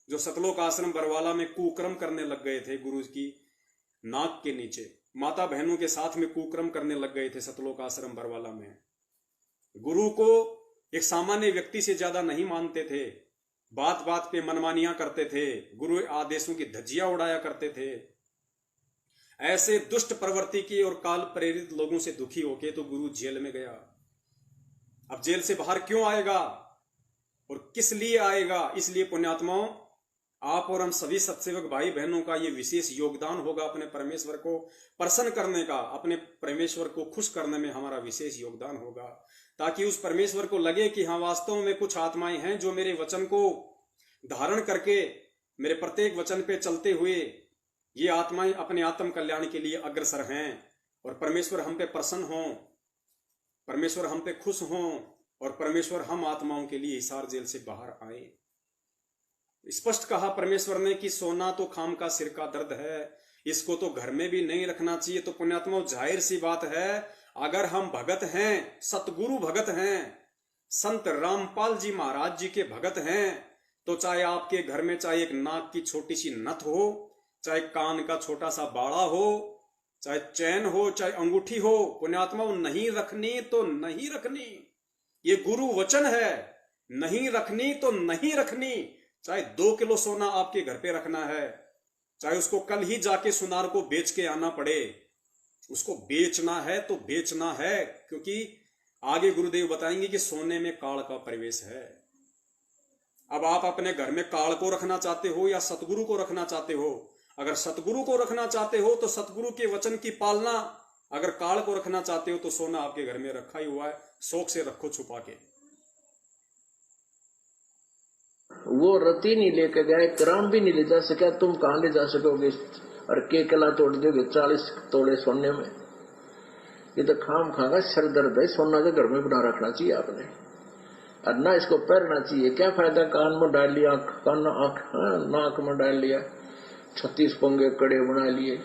जो सतलोक आश्रम बरवाला में कुकर्म करने लग गए थे, गुरु की नाक के नीचे माता बहनों के साथ में कुकर्म करने लग गए थे सतलोक आश्रम बरवाला में। गुरु को एक सामान्य व्यक्ति से ज्यादा नहीं मानते थे, बात बात पे मनमानियां करते थे, गुरु आदेशों की धज्जियां उड़ाया करते थे। ऐसे दुष्ट प्रवृत्ति की और काल प्रेरित लोगों से दुखी होके तो गुरु जेल में गया। अब जेल से बाहर क्यों आएगा और किस लिए आएगा? इसलिए पुण्यात्माओं, आप और हम सभी सत्सेवक भाई बहनों का ये विशेष योगदान होगा अपने परमेश्वर को प्रसन्न करने का, अपने परमेश्वर को खुश करने में हमारा विशेष योगदान होगा, ताकि उस परमेश्वर को लगे कि हाँ वास्तव में कुछ आत्माएं हैं जो मेरे वचन को धारण करके, मेरे प्रत्येक वचन पे चलते हुए ये आत्माएं अपने आत्म कल्याण के लिए अग्रसर हैं, और परमेश्वर हम पे प्रसन्न हों, परमेश्वर हम पे खुश हों, और परमेश्वर हम आत्माओं के लिए हिसार जेल से बाहर आए। स्पष्ट कहा परमेश्वर ने कि सोना तो खाम का सिर का दर्द है, इसको तो घर में भी नहीं रखना चाहिए। तो पुण्यात्माओं, जाहिर सी बात है, अगर हम भगत हैं, सतगुरु भगत हैं, संत रामपाल जी महाराज जी के भगत हैं, तो चाहे आपके घर में चाहे एक नाक की छोटी सी नथ हो, चाहे कान का छोटा सा बाड़ा हो, चाहे चैन हो, चाहे अंगूठी हो, पुण्यात्माओं नहीं रखनी तो नहीं रखनी, ये गुरु वचन है। नहीं रखनी तो नहीं रखनी। चाहे 2 किलो सोना आपके घर पे रखना है, चाहे उसको कल ही जाके सुनार को बेच के आना पड़े, उसको बेचना है तो बेचना है, क्योंकि आगे गुरुदेव बताएंगे कि सोने में काल का प्रवेश है। अब आप अपने घर में काल को रखना चाहते हो या सतगुरु को रखना चाहते हो? अगर सतगुरु को रखना चाहते हो तो सतगुरु के वचन की पालना, अगर काल को रखना चाहते हो तो सोना आपके घर में रखा ही हुआ है, शौक से रखो छुपा के। वो रति नहीं लेके गए, ग्राम भी नहीं ले जा सका, तुम कहां ले जा सकोगे, और के कला तोड़ दोगे 40 तोले सोने में। ये तो खाम खागा सर दर्द है। सोना तो घर में बना रखना चाहिए आपने, और ना इसको पहनना चाहिए। क्या फायदा कान में डाल लिया, कान नाक में डाल लिया, 36 पंगे कड़े बना लिए।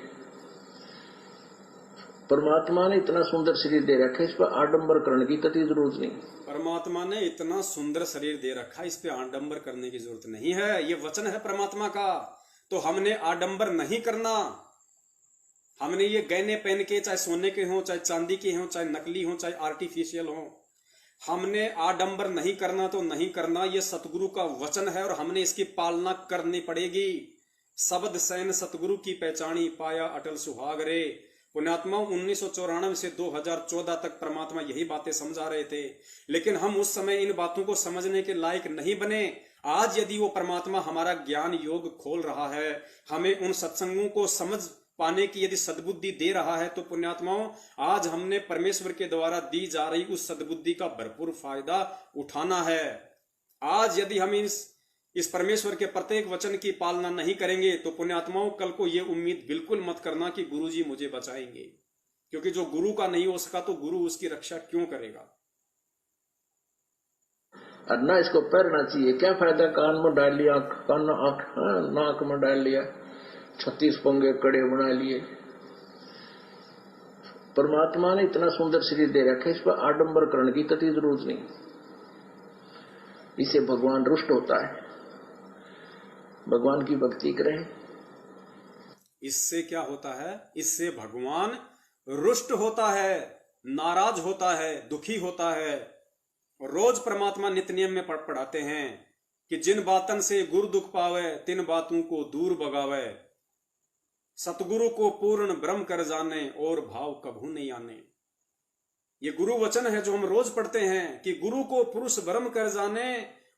परमात्मा ने इतना सुंदर शरीर दे रखा है, इस पर आडंबर करने की कतई जरूरत नहीं। परमात्मा ने इतना सुंदर शरीर दे रखा है, इस पे आडंबर करने की जरूरत नहीं है। ये वचन है परमात्मा का, तो हमने आडंबर नहीं करना। हमने ये गहने पहन के, चाहे सोने के हों, चाहे चांदी के हों, चाहे नकली हों, चाहे आर्टिफिशियल हों, हमने आडंबर नहीं करना तो नहीं करना। ये सतगुरु का वचन है और हमने इसकी पालना करनी पड़ेगी। शब्द सैन सतगुरु की पहचानी, पाया अटल सुहाग रे। पुण्यात्मा 1994 से 2014 तक परमात्मा यही बातें समझा रहे थे, लेकिन हम उस समय इन बातों को समझने के लायक नहीं बने। आज यदि वो परमात्मा हमारा ज्ञान योग खोल रहा है, हमें उन सत्संगों को समझ पाने की यदि सद्बुद्धि दे रहा है, तो पुण्यात्माओं आज हमने परमेश्वर के द्वारा दी जा रही उस सद्बुद्धि का भरपूर फायदा उठाना है। आज यदि हम इस परमेश्वर के प्रत्येक वचन की पालना नहीं करेंगे तो पुण्यात्माओं कल को ये उम्मीद बिल्कुल मत करना कि गुरु जी मुझे बचाएंगे, क्योंकि जो गुरु का नहीं हो सका तो गुरु उसकी रक्षा क्यों करेगा। और ना इसको पढ़ना चाहिए, क्या फायदा कान में डाल लिया, कान आंख नाक में डाल लिया, 36 पंगे कड़े बना लिए। परमात्मा ने इतना सुंदर शरीर दे रखा है, इस पर आडंबर करने की कतई जरूरत नहीं। इसे भगवान रुष्ट होता है। भगवान की भक्ति करें, इससे क्या होता है? इससे भगवान रुष्ट होता है, नाराज होता है, दुखी होता है। और रोज परमात्मा नित्य नियम में पढ़ाते हैं कि जिन बातन से गुरु दुख पावे तिन बातों को दूर भगावे, सतगुरु को पूर्ण ब्रह्म कर जाने और भाव कभू नहीं आने। ये गुरु वचन है जो हम रोज पढ़ते हैं कि गुरु को पुरुष ब्रह्म कर जाने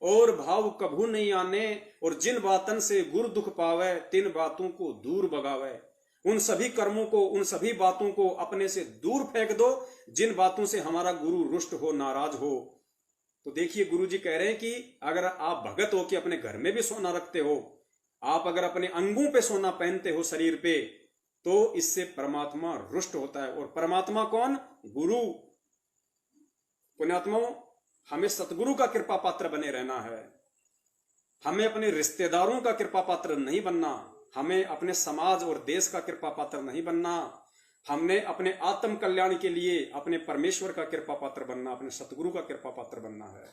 और भाव कभू नहीं आने, और जिन बातन से गुरु दुख पावे तिन बातों को दूर भगावे। उन सभी कर्मों को, उन सभी बातों को अपने से दूर फेंक दो जिन बातों से हमारा गुरु रुष्ट हो, नाराज हो। तो देखिए गुरु जी कह रहे हैं कि अगर आप भगत हो कि अपने घर में भी सोना रखते हो, आप अगर अपने अंगों पे सोना पहनते हो शरीर पे, तो इससे परमात्मा रुष्ट होता है। और परमात्मा कौन? गुरु। पुण्यात्माओं हमें सतगुरु का कृपा पात्र बने रहना है। हमें अपने रिश्तेदारों का कृपा पात्र नहीं बनना, हमें अपने समाज और देश का कृपा पात्र नहीं बनना। हमने अपने आत्म कल्याण के लिए अपने परमेश्वर का कृपा पात्र बनना, अपने सतगुरु का कृपा पात्र बनना है।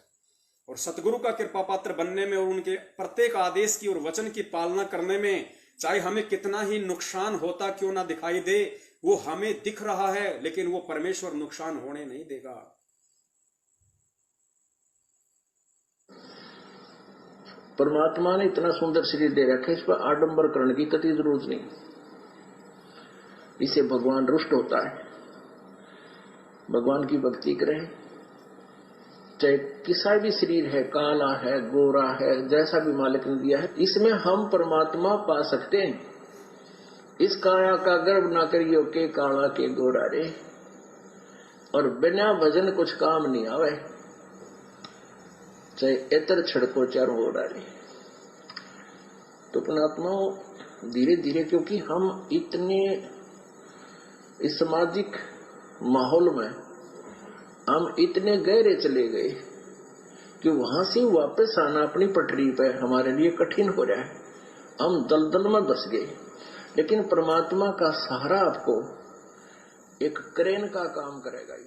और सतगुरु का कृपा पात्र बनने में और उनके प्रत्येक आदेश की और वचन की पालना करने में, चाहे हमें कितना ही नुकसान होता क्यों ना दिखाई दे, वो हमें दिख रहा है, लेकिन वो परमेश्वर नुकसान होने नहीं देगा। परमात्मा ने इतना सुंदर शरीर दे रखा है, इस पर आडंबर करने की कतई जरूरत नहीं। इसे भगवान रुष्ट होता है। भगवान की भक्ति करें, चाहे किसा भी शरीर है, काला है, गोरा है, जैसा भी मालिक ने दिया है, इसमें हम परमात्मा पा सकते हैं। इस काया का गर्व ना करियो के काला के गोरा रे, और बिना भजन कुछ काम नहीं आवे, चाहे एतर छड़को चारों ओर आ रही। तो परमात्मा धीरे धीरे, क्योंकि हम इतने इस सामाजिक माहौल में हम इतने गहरे चले गए कि वहां से वापस आना अपनी पटरी पे हमारे लिए कठिन हो रहा है। हम दलदल में धस गए, लेकिन परमात्मा का सहारा आपको एक क्रेन का काम करेगा।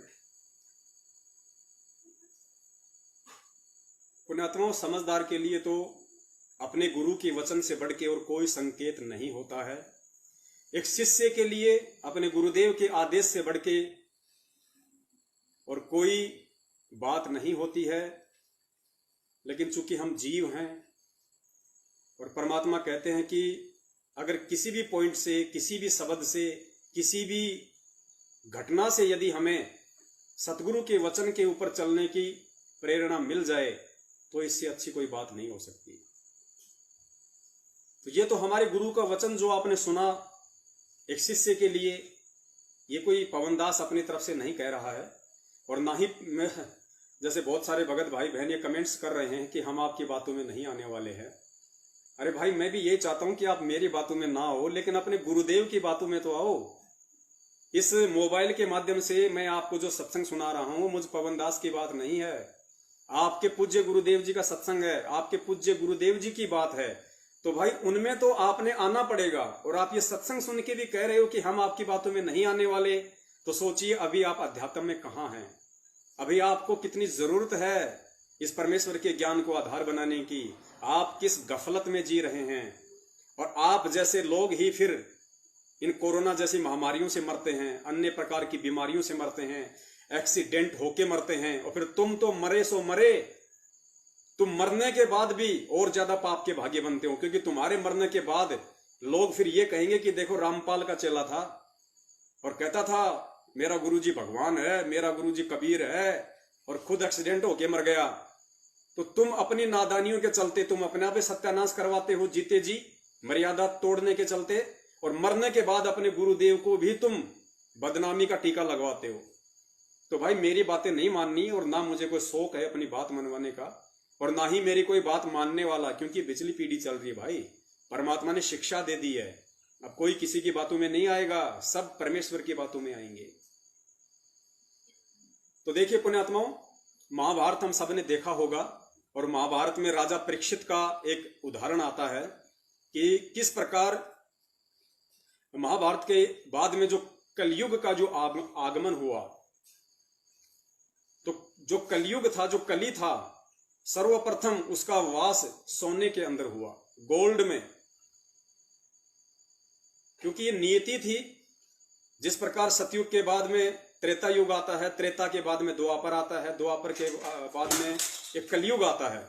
पुण्यात्माओं समझदार के लिए तो अपने गुरु के वचन से बढ़ के और कोई संकेत नहीं होता है। एक शिष्य के लिए अपने गुरुदेव के आदेश से बढ़ के और कोई बात नहीं होती है। लेकिन चूंकि हम जीव हैं और परमात्मा कहते हैं कि अगर किसी भी पॉइंट से, किसी भी शब्द से, किसी भी घटना से यदि हमें सतगुरु के वचन के ऊपर चलने की प्रेरणा मिल जाए तो इससे अच्छी कोई बात नहीं हो सकती। तो ये तो हमारे गुरु का वचन जो आपने सुना एक शिष्य के लिए, ये कोई पवनदास अपनी तरफ से नहीं कह रहा है। और ना ही मैं, जैसे बहुत सारे भगत भाई बहन ये कमेंट्स कर रहे हैं कि हम आपकी बातों में नहीं आने वाले हैं। अरे भाई, मैं भी यही चाहता हूं कि आप मेरी बातों में ना हो, लेकिन अपने गुरुदेव की बातों में तो आओ। इस मोबाइल के माध्यम से मैं आपको जो सत्संग सुना रहा हूं, मुझ पवनदास की बात नहीं है, आपके पूज्य गुरुदेव जी का सत्संग है, आपके पूज्य गुरुदेव जी की बात है। तो भाई उनमें तो आपने आना पड़ेगा। और आप ये सत्संग सुन के भी कह रहे हो कि हम आपकी बातों में नहीं आने वाले, तो सोचिए अभी आप अध्यात्म में कहाँ हैं। अभी आपको कितनी जरूरत है इस परमेश्वर के ज्ञान को आधार बनाने की। आप किस गफलत में जी रहे हैं। और आप जैसे लोग ही फिर इन कोरोना जैसी महामारियों से मरते हैं, अन्य प्रकार की बीमारियों से मरते हैं, एक्सीडेंट होके मरते हैं। और फिर तुम तो मरे सो मरे, तुम मरने के बाद भी और ज्यादा पाप के भागी बनते हो, क्योंकि तुम्हारे मरने के बाद लोग फिर ये कहेंगे कि देखो रामपाल का चेला था, और कहता था मेरा गुरुजी भगवान है, मेरा गुरुजी कबीर है, और खुद एक्सीडेंट होके मर गया। तो तुम अपनी नादानियों के चलते तुम अपने आप ही सत्यानाश करवाते हो, जीते जी मर्यादा तोड़ने के चलते, और मरने के बाद अपने गुरुदेव को भी तुम बदनामी का टीका लगवाते हो। तो भाई मेरी बातें नहीं माननी, और ना मुझे कोई शौक है अपनी बात मनवाने का, और ना ही मेरी कोई बात मानने वाला, क्योंकि पिछली पीढ़ी चल रही है भाई। परमात्मा ने शिक्षा दे दी है, अब कोई किसी की बातों में नहीं आएगा, सब परमेश्वर की बातों में आएंगे। तो देखिए पुण्यात्माओं, महाभारत हम सबने देखा होगा, और महाभारत में राजा परीक्षित का एक उदाहरण आता है कि किस प्रकार महाभारत के बाद में जो कलयुग का जो आगमन हुआ, तो जो कलयुग था, जो कली था, सर्वप्रथम उसका वास सोने के अंदर हुआ, गोल्ड में, क्योंकि ये नियति थी। जिस प्रकार सतयुग के बाद में त्रेता युग आता है, त्रेता के बाद में द्वापर आता है, द्वापर के बाद में एक कलयुग आता है,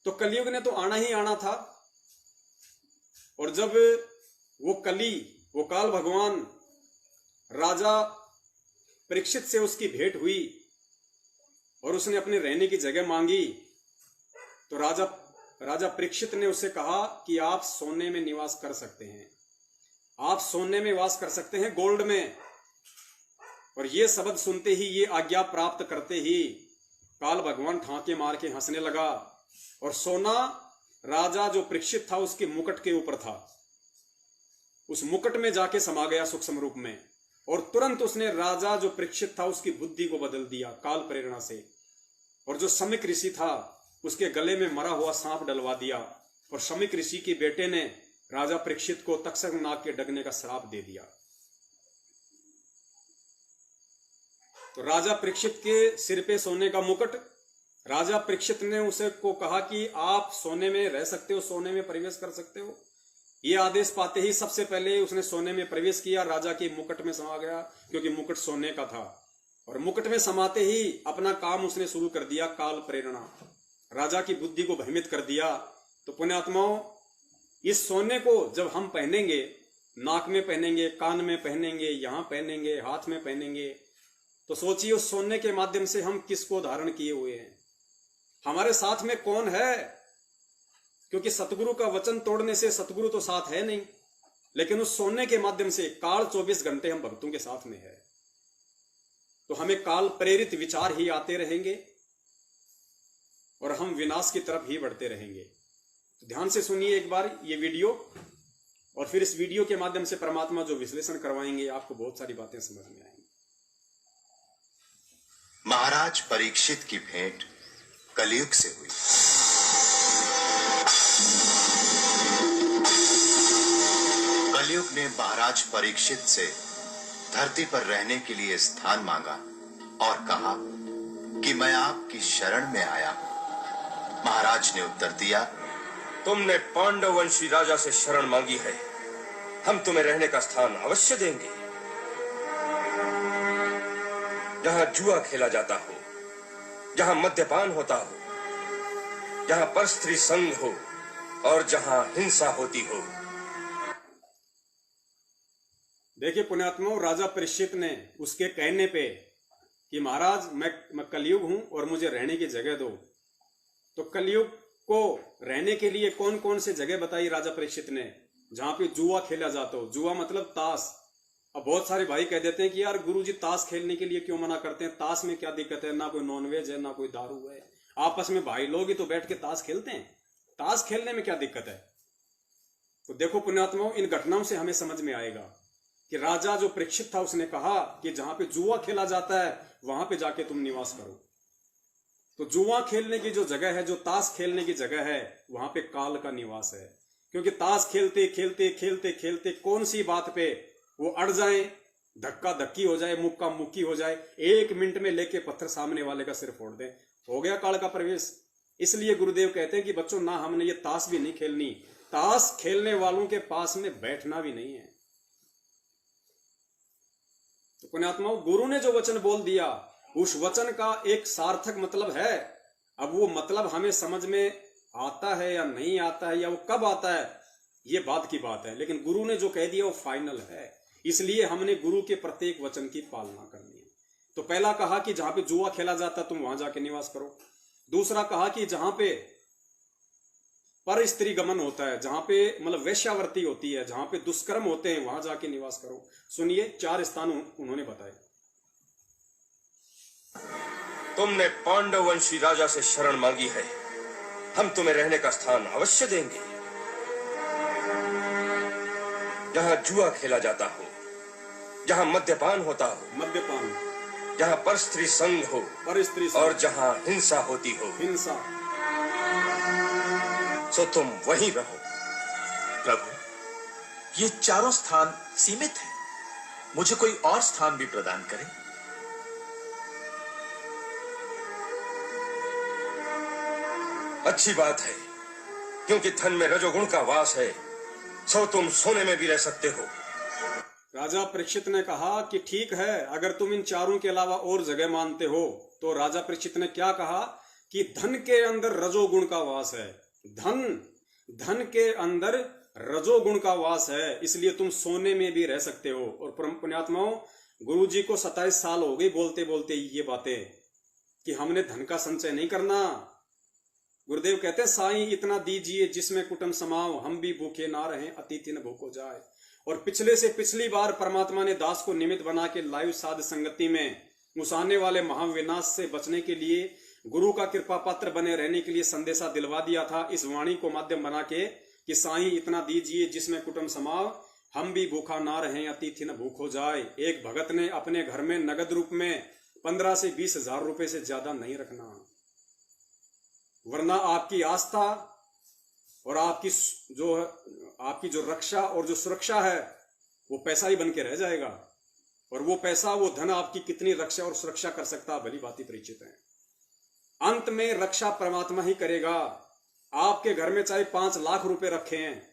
तो कलयुग ने तो आना ही आना था। और जब वो कली, वो काल भगवान राजा परीक्षित से उसकी भेंट हुई और उसने अपने रहने की जगह मांगी, तो राजा परीक्षित ने उससे कहा कि आप सोने में निवास कर सकते हैं, आप सोने में वास कर सकते हैं, गोल्ड में। और ये शब्द सुनते ही, ये आज्ञा प्राप्त करते ही काल भगवान ठाके मार के हंसने लगा, और सोना राजा जो परीक्षित था उसके मुकुट के ऊपर था, उस मुकुट में जाके समा गया सूक्ष्म रूप में, और तुरंत उसने राजा जो परीक्षित था उसकी बुद्धि को बदल दिया काल प्रेरणा से। और जो शमिक ऋषि था उसके गले में मरा हुआ सांप डलवा दिया, और शमिक ऋषि के बेटे ने राजा परीक्षित को तक्षक नाग के डगने का श्राप दे दिया। तो राजा परीक्षित के सिर पे सोने का मुकुट, राजा परीक्षित ने उसे को कहा कि आप सोने में रह सकते हो, सोने में प्रवेश कर सकते हो। ये आदेश पाते ही सबसे पहले उसने सोने में प्रवेश किया, राजा के मुकुट में समा गया, क्योंकि मुकुट सोने का था। और मुकुट में समाते ही अपना काम उसने शुरू कर दिया, काल प्रेरणा, राजा की बुद्धि को भ्रमित कर दिया। तो पुण्यात्माओं, इस सोने को जब हम पहनेंगे, नाक में पहनेंगे, कान में पहनेंगे, यहां पहनेंगे, हाथ में पहनेंगे, तो सोचिए उस सोने के माध्यम से हम किसको धारण किए हुए हैं, हमारे साथ में कौन है। क्योंकि सतगुरु का वचन तोड़ने से सतगुरु तो साथ है नहीं, लेकिन उस सोने के माध्यम से काल 24 घंटे हम भक्तों के साथ में है। तो हमें काल प्रेरित विचार ही आते रहेंगे और हम विनाश की तरफ ही बढ़ते रहेंगे। तो ध्यान से सुनिए एक बार ये वीडियो, और फिर इस वीडियो के माध्यम से परमात्मा जो विश्लेषण करवाएंगे आपको बहुत सारी बातें समझ में आएंगी। महाराज परीक्षित की भेंट कलयुग से हुई। कलयुग ने महाराज परीक्षित से धरती पर रहने के लिए स्थान मांगा और कहा कि मैं आपकी शरण में आया हूं। महाराज ने उत्तर दिया, तुमने पांडव वंशी राजा से शरण मांगी है, हम तुम्हें रहने का स्थान अवश्य देंगे। जहां जुआ खेला जाता हो, जहां मद्यपान होता हो, जहां परस्त्री संग हो और जहां हिंसा होती हो। देखिए पुण्यात्मा, राजा परीक्षित ने उसके कहने पे कि महाराज मैं कलयुग हूं और मुझे रहने की जगह दो, तो कलयुग को रहने के लिए कौन कौन से जगह बताई राजा परीक्षित ने, जहां पे जुआ खेला जाता हो। जुआ मतलब ताश। अब बहुत सारे भाई कह देते हैं कि यार गुरुजी ताश खेलने के लिए क्यों मना करते हैं, ताश में क्या दिक्कत है, ना कोई नॉनवेज है ना कोई दारू है, आपस में भाई लोग ही तो बैठ के ताश खेलते हैं, ताश खेलने में क्या दिक्कत है। तो देखो पुण्यात्माओं, इन घटनाओं से हमें समझ में आएगा कि राजा जो परीक्षित था उसने कहा कि जहां पे जुआ खेला जाता है वहां पे जाके तुम निवास करो। तो जुआ खेलने की जो जगह है, जो ताश खेलने की जगह है, वहां पे काल का निवास है। क्योंकि ताश खेलते खेलते खेलते खेलते कौन सी बात पे वो अड़ जाए, धक्का धक्की हो जाए, मुक्का मुक्की हो जाए, 1 मिनट में लेके पत्थर सामने वाले का सिर फोड़ दे, हो गया काल का प्रवेश। इसलिए गुरुदेव कहते हैं कि बच्चों ना हमने ये ताश भी नहीं खेलनी, ताश खेलने वालों के पास में बैठना भी नहीं है। तो पुण्यात्माओं, गुरु ने जो वचन बोल दिया उस वचन का एक सार्थक मतलब है। अब वो मतलब हमें समझ में आता है या नहीं आता है, या वो कब आता है, ये बात की बात है, लेकिन गुरु ने जो कह दिया वो फाइनल है। इसलिए हमने गुरु के प्रत्येक वचन की पालना करनी है। तो पहला कहा कि जहां पे जुआ खेला जाता तुम वहां जाके निवास करो। दूसरा कहा कि जहां पे पर स्त्री गमन होता है, जहां पे मतलब वेश्यावृत्ति होती है, जहां पे दुष्कर्म होते हैं, वहां जाके निवास करो। सुनिए 4 स्थान उन्होंने बताए। तुमने पांडव वंशी राजा से शरण मांगी है, हम तुम्हें रहने का स्थान अवश्य देंगे। जहां जुआ खेला जाता हो, जहां मद्यपान होता हो, मद्यपान, जहां पर स्त्री संग हो, पर स्त्री और जहां हिंसा होती हो, हिंसा, सो तुम वहीं रहो। प्रभु, ये चारों स्थान सीमित हैं। मुझे कोई और स्थान भी प्रदान करें। अच्छी बात है, क्योंकि धन में रजोगुण का वास है, सो तुम सोने में भी रह सकते हो। राजा परीक्षित ने कहा कि ठीक है, अगर तुम इन चारों के अलावा और जगह मानते हो। तो राजा परीक्षित ने क्या कहा कि धन के अंदर रजोगुण का वास है, धन के अंदर रजोगुण का वास है, इसलिए तुम सोने में भी रह सकते हो। और परम पुण्यात्माओं, गुरु जी को 27 साल हो गए बोलते बोलते ये बातें कि हमने धन का संचय नहीं करना। गुरुदेव कहते हैं, साईं इतना दीजिए जिसमें कुटुंब समाओ, हम भी भूखे ना रहें, अतिथि न भूखो जाए। और पिछले से पिछली बार परमात्मा ने दास को निमित्त बना के लाइव साध संगति में उस आने वाले महाविनाश से बचने के लिए, गुरु का कृपा पात्र बने रहने के लिए संदेशा दिलवा दिया था इस वाणी को माध्यम बना के कि साईं इतना दीजिए जिसमें कुटुंब समाओ, हम भी भूखा ना रहें, अतिथि न भूखो जाए। एक भगत ने अपने घर में नगद रूप में 15 से 20 हजार रुपए से ज्यादा नहीं रखना, वरना आपकी आस्था और आपकी जो रक्षा और जो सुरक्षा है वो पैसा ही बन के रह जाएगा। और वो पैसा, वो धन आपकी कितनी रक्षा और सुरक्षा कर सकता है, भली बात परिचित है। अंत में रक्षा परमात्मा ही करेगा। आपके घर में चाहे 5 लाख रुपए रखे हैं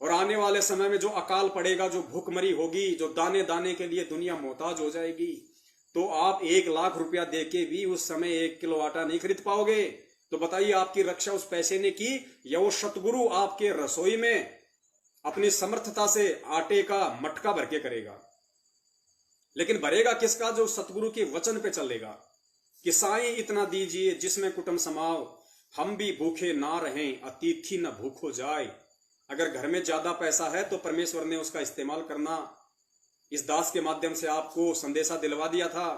और आने वाले समय में जो अकाल पड़ेगा, जो भूखमरी होगी, जो दाने दाने के लिए दुनिया मोहताज हो जाएगी, तो आप 1 लाख रुपया देके भी उस समय 1 किलो आटा नहीं खरीद पाओगे। तो बताइए, आपकी रक्षा उस पैसे ने की या वो सतगुरु आपके रसोई में अपनी समर्थता से आटे का मटका भर के करेगा? लेकिन भरेगा किसका? जो सतगुरु के वचन पे चलेगा कि साईं इतना दीजिए जिसमें कुटुंब समाओ, हम भी भूखे ना रहें, अतिथि न भूखो जाए। अगर घर में ज्यादा पैसा है तो परमेश्वर ने उसका इस्तेमाल करना इस दास के माध्यम से आपको संदेशा दिलवा दिया था।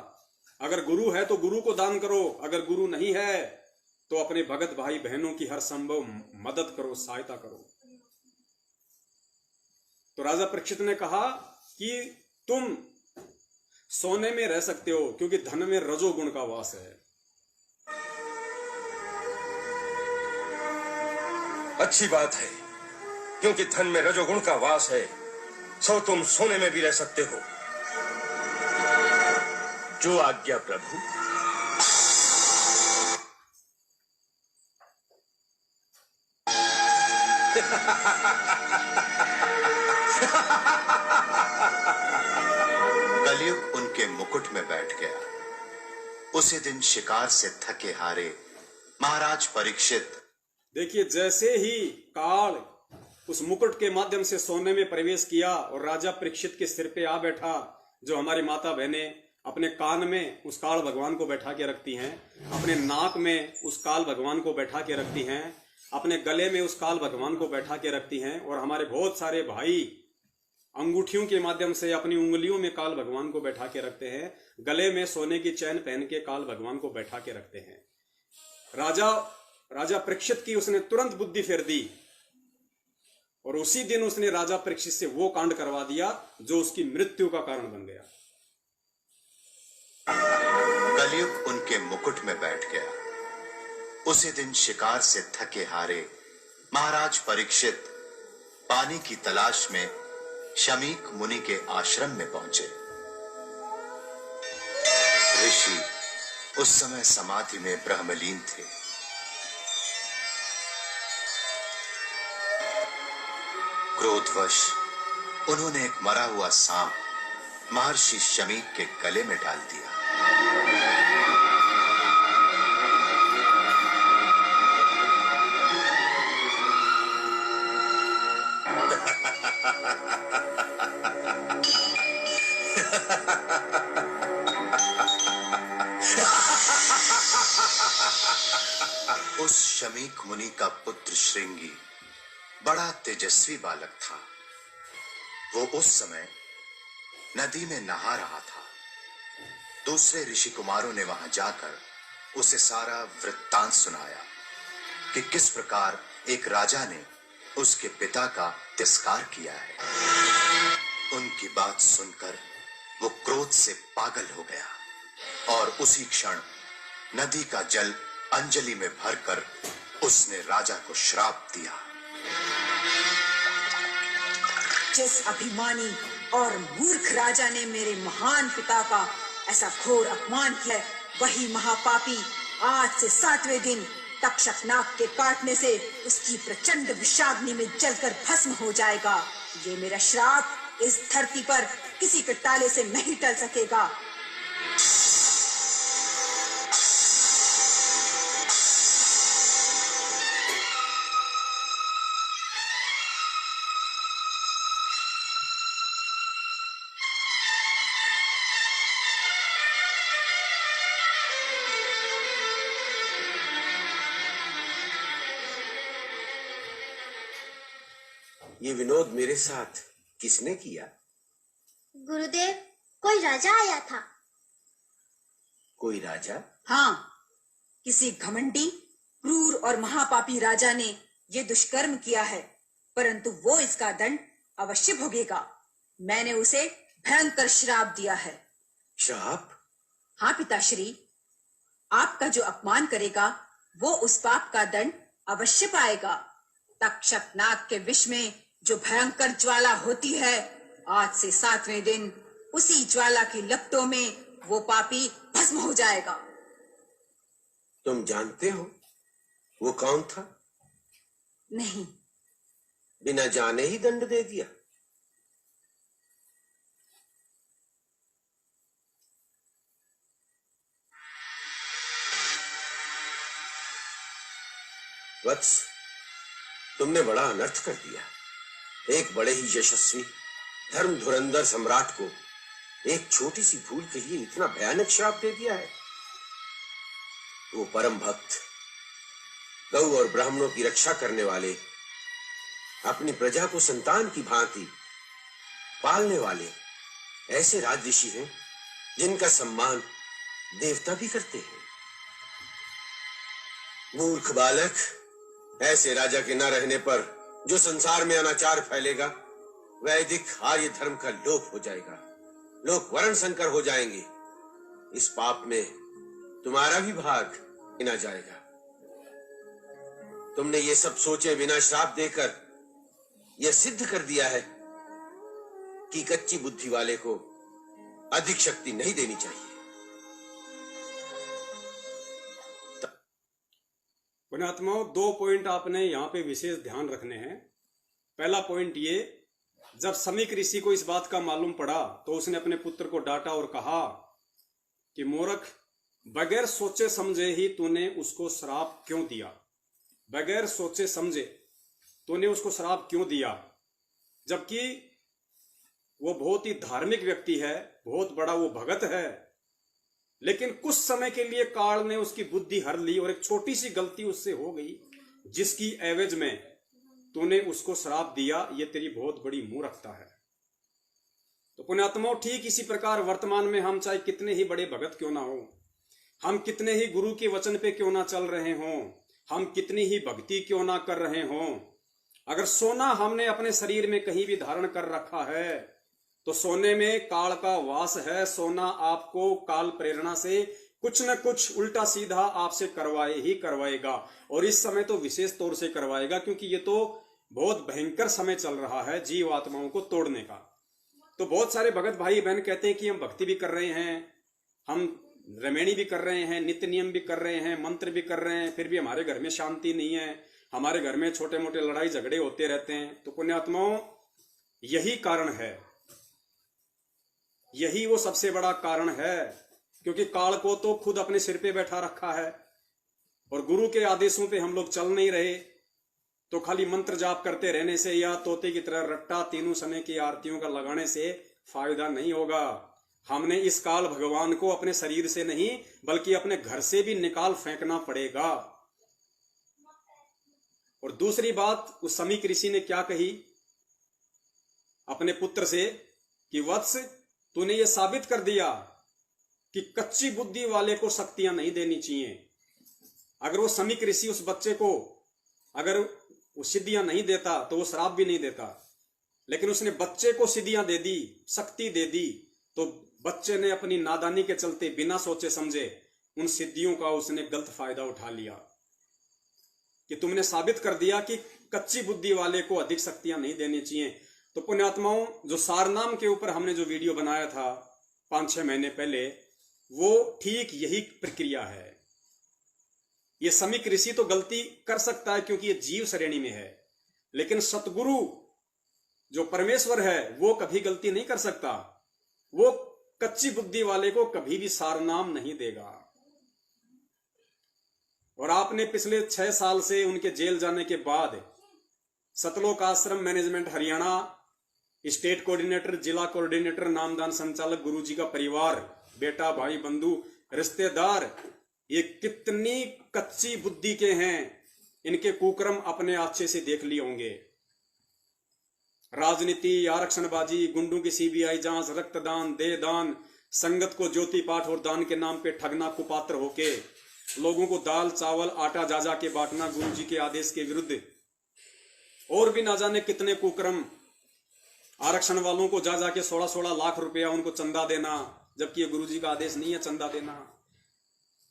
अगर गुरु है तो गुरु को दान करो, अगर गुरु नहीं है तो अपने भगत भाई बहनों की हर संभव मदद करो, सहायता करो। तो राजा परीक्षित ने कहा कि तुम सोने में रह सकते हो क्योंकि धन में रजोगुण का वास है। अच्छी बात है, क्योंकि धन में रजोगुण का वास है, सो तुम सोने में भी रह सकते हो। जो आज्ञा प्रभु। कलयुग उनके मुकुट में बैठ गया। उसी दिन शिकार से थके हारे महाराज परीक्षित, देखिए, जैसे ही काल उस मुकुट के माध्यम से सोने में प्रवेश किया और राजा परीक्षित के सिर पे आ बैठा, जो हमारी माता बहनें अपने कान में उस काल भगवान को बैठा के रखती हैं, अपने नाक में उस काल भगवान को बैठा के रखती हैं, अपने गले में उस काल भगवान को बैठा के रखती हैं, और हमारे बहुत सारे भाई अंगूठियों के माध्यम से अपनी उंगलियों में काल भगवान को बैठा के रखते हैं, गले में सोने की चैन पहन के काल भगवान को बैठा के रखते हैं। राजा परीक्षित की उसने तुरंत बुद्धि फेर दी और उसी दिन उसने राजा परीक्षित से वो कांड करवा दिया जो उसकी मृत्यु का कारण बन गया। कलयुग उनके मुकुट में बैठ गया। उसी दिन शिकार से थके हारे महाराज परीक्षित पानी की तलाश में शमीक मुनि के आश्रम में पहुंचे। ऋषि उस समय समाधि में ब्रह्मलीन थे। क्रोधवश उन्होंने एक मरा हुआ सांप महर्षि शमीक के गले में डाल दिया। उस शमीक मुनि का पुत्र श्रृंगी बड़ा तेजस्वी बालक था। वो उस समय नदी में नहा रहा था। दूसरे ऋषि कुमारों ने वहां जाकर उसे सारा वृत्तांत सुनाया कि किस प्रकार एक राजा ने उसके पिता का तिरस्कार किया है। उनकी बात सुनकर वो क्रोध से पागल हो गया और उसी क्षण नदी का जल अंजलि में भरकर उसने राजा को श्राप दिया। जिस अभिमानी और मूर्ख राजा ने मेरे महान पिता का ऐसा घोर अपमान किया, वही महापापी आज से 7वें दिन तक्षक नाग के काटने से उसकी प्रचंड विषाग्नि में जलकर भस्म हो जाएगा। ये मेरा श्राप इस धरती पर किसी के टाले से नहीं टल सकेगा। ये विनोद मेरे साथ किसने किया? गुरुदेव, कोई राजा आया था। कोई राजा? हाँ, किसी घमंडी, क्रूर और महापापी राजा ने ये दुष्कर्म किया है, परंतु वो इसका दंड अवश्य भोगेगा। मैंने उसे भयंकर श्राप दिया है। श्राप? हाँ पिताश्री, आपका जो अपमान करेगा वो उस पाप का दंड अवश्य पाएगा। तक्षक नाग के विष में जो भयंकर ज्वाला होती है, आज से 7वें दिन उसी ज्वाला की लपटों में वो पापी भस्म हो जाएगा। तुम जानते हो वो कौन था? नहीं। बिना जाने ही दंड दे दिया? वत्स, तुमने बड़ा अनर्थ कर दिया। एक बड़े ही यशस्वी धर्म धुरंधर सम्राट को एक छोटी सी भूल के लिए इतना भयानक श्राप दे दिया है। वो परम भक्त, गौ और ब्राह्मणों की रक्षा करने वाले, अपनी प्रजा को संतान की भांति पालने वाले ऐसे राज ऋषि हैं जिनका सम्मान देवता भी करते हैं। मूर्ख बालक, ऐसे राजा के न रहने पर जो संसार में अनाचार फैलेगा, वैदिक आर्य धर्म का लोप हो जाएगा, लोग वर्ण संकर हो जाएंगे। इस पाप में तुम्हारा भी भाग गिना जाएगा। तुमने ये सब सोचे बिना श्राप देकर यह सिद्ध कर दिया है कि कच्ची बुद्धि वाले को अधिक शक्ति नहीं देनी चाहिए। पुण्यात्माओं, 2 पॉइंट आपने यहाँ पे विशेष ध्यान रखने हैं। पहला पॉइंट ये, जब शमीक ऋषि को इस बात का मालूम पड़ा तो उसने अपने पुत्र को डांटा और कहा कि मूर्ख, बगैर सोचे समझे ही तूने उसको श्राप क्यों दिया? बगैर सोचे समझे तूने उसको श्राप क्यों दिया? जबकि वो बहुत ही धार्मिक व्यक्ति है, बहुत बड़ा वो भगत है, लेकिन कुछ समय के लिए काल ने उसकी बुद्धि हर ली और एक छोटी सी गलती उससे हो गई, जिसकी एवज में तूने उसको श्राप दिया। ये तेरी बहुत बड़ी मूर्खता है। तो पुण्यात्माओं, ठीक इसी प्रकार वर्तमान में हम चाहे कितने ही बड़े भगत क्यों ना हो, हम कितने ही गुरु के वचन पे क्यों ना चल रहे हों, हम कितनी ही भक्ति क्यों ना कर रहे हों, अगर सोना हमने अपने शरीर में कहीं भी धारण कर रखा है तो सोने में काल का वास है। सोना आपको काल प्रेरणा से कुछ न कुछ उल्टा सीधा आपसे करवाए ही करवाएगा, और इस समय तो विशेष तौर से करवाएगा, क्योंकि ये तो बहुत भयंकर समय चल रहा है जीव आत्माओं को तोड़ने का। तो बहुत सारे भगत भाई बहन कहते हैं कि हम भक्ति भी कर रहे हैं, हम रमैणी भी कर रहे हैं, नित्य नियम भी कर रहे हैं, मंत्र भी कर रहे हैं, फिर भी हमारे घर में शांति नहीं है, हमारे घर में छोटे मोटे लड़ाई झगड़े होते रहते हैं। तो पुण्यात्माओं, यही कारण है, यही वो सबसे बड़ा कारण है, क्योंकि काल को तो खुद अपने सिर पे बैठा रखा है और गुरु के आदेशों पे हम लोग चल नहीं रहे। तो खाली मंत्र जाप करते रहने से या तोते की तरह रट्टा तीनों समय की आरतियों का लगाने से फायदा नहीं होगा। हमने इस काल भगवान को अपने शरीर से नहीं बल्कि अपने घर से भी निकाल फेंकना पड़ेगा। और दूसरी बात उस समीक ऋषि ने क्या कही अपने पुत्र से कि वत्स, तूने ये साबित कर दिया कि कच्ची बुद्धि वाले को शक्तियां नहीं देनी चाहिए। अगर वो समीक ऋषि उस बच्चे को अगर वो सिद्धियां नहीं देता तो वो श्राप भी नहीं देता, लेकिन उसने बच्चे को सिद्धियां दे दी, शक्ति दे दी, तो बच्चे ने अपनी नादानी के चलते बिना सोचे समझे उन सिद्धियों का उसने गलत फायदा उठा लिया। कि तुमने साबित कर दिया कि कच्ची बुद्धि वाले को अधिक शक्तियां नहीं देनी चाहिए। तो पुण्यात्माओं, जो सारनाम के ऊपर हमने जो वीडियो बनाया था 5-6 महीने पहले, वो ठीक यही प्रक्रिया है। ये समीक ऋषि तो गलती कर सकता है क्योंकि ये जीव श्रेणी में है, लेकिन सतगुरु जो परमेश्वर है वो कभी गलती नहीं कर सकता। वो कच्ची बुद्धि वाले को कभी भी सारनाम नहीं देगा। और आपने पिछले 6 साल से उनके जेल जाने के बाद सतलोक आश्रम मैनेजमेंट हरियाणा स्टेट कोऑर्डिनेटर, जिला कोऑर्डिनेटर, नामदान संचालक, गुरुजी का परिवार, बेटा, भाई, बंधु, रिश्तेदार, ये कितनी कच्ची बुद्धि के हैं, इनके कुकर्म अपने अच्छे से देख लिए होंगे। राजनीति, आरक्षणबाजी, गुंडों की सीबीआई जांच, रक्तदान, देहदान, संगत को ज्योति पाठ और दान के नाम पे ठगना, कुपात्र होके लोगों को दाल चावल आटा जा जा के बांटना गुरुजी के आदेश के विरुद्ध, और भी ना जाने कितने कुकर्म। आरक्षण वालों को जा जाके 16-16 लाख रुपया उनको चंदा देना, जबकि ये गुरुजी का आदेश नहीं है चंदा देना।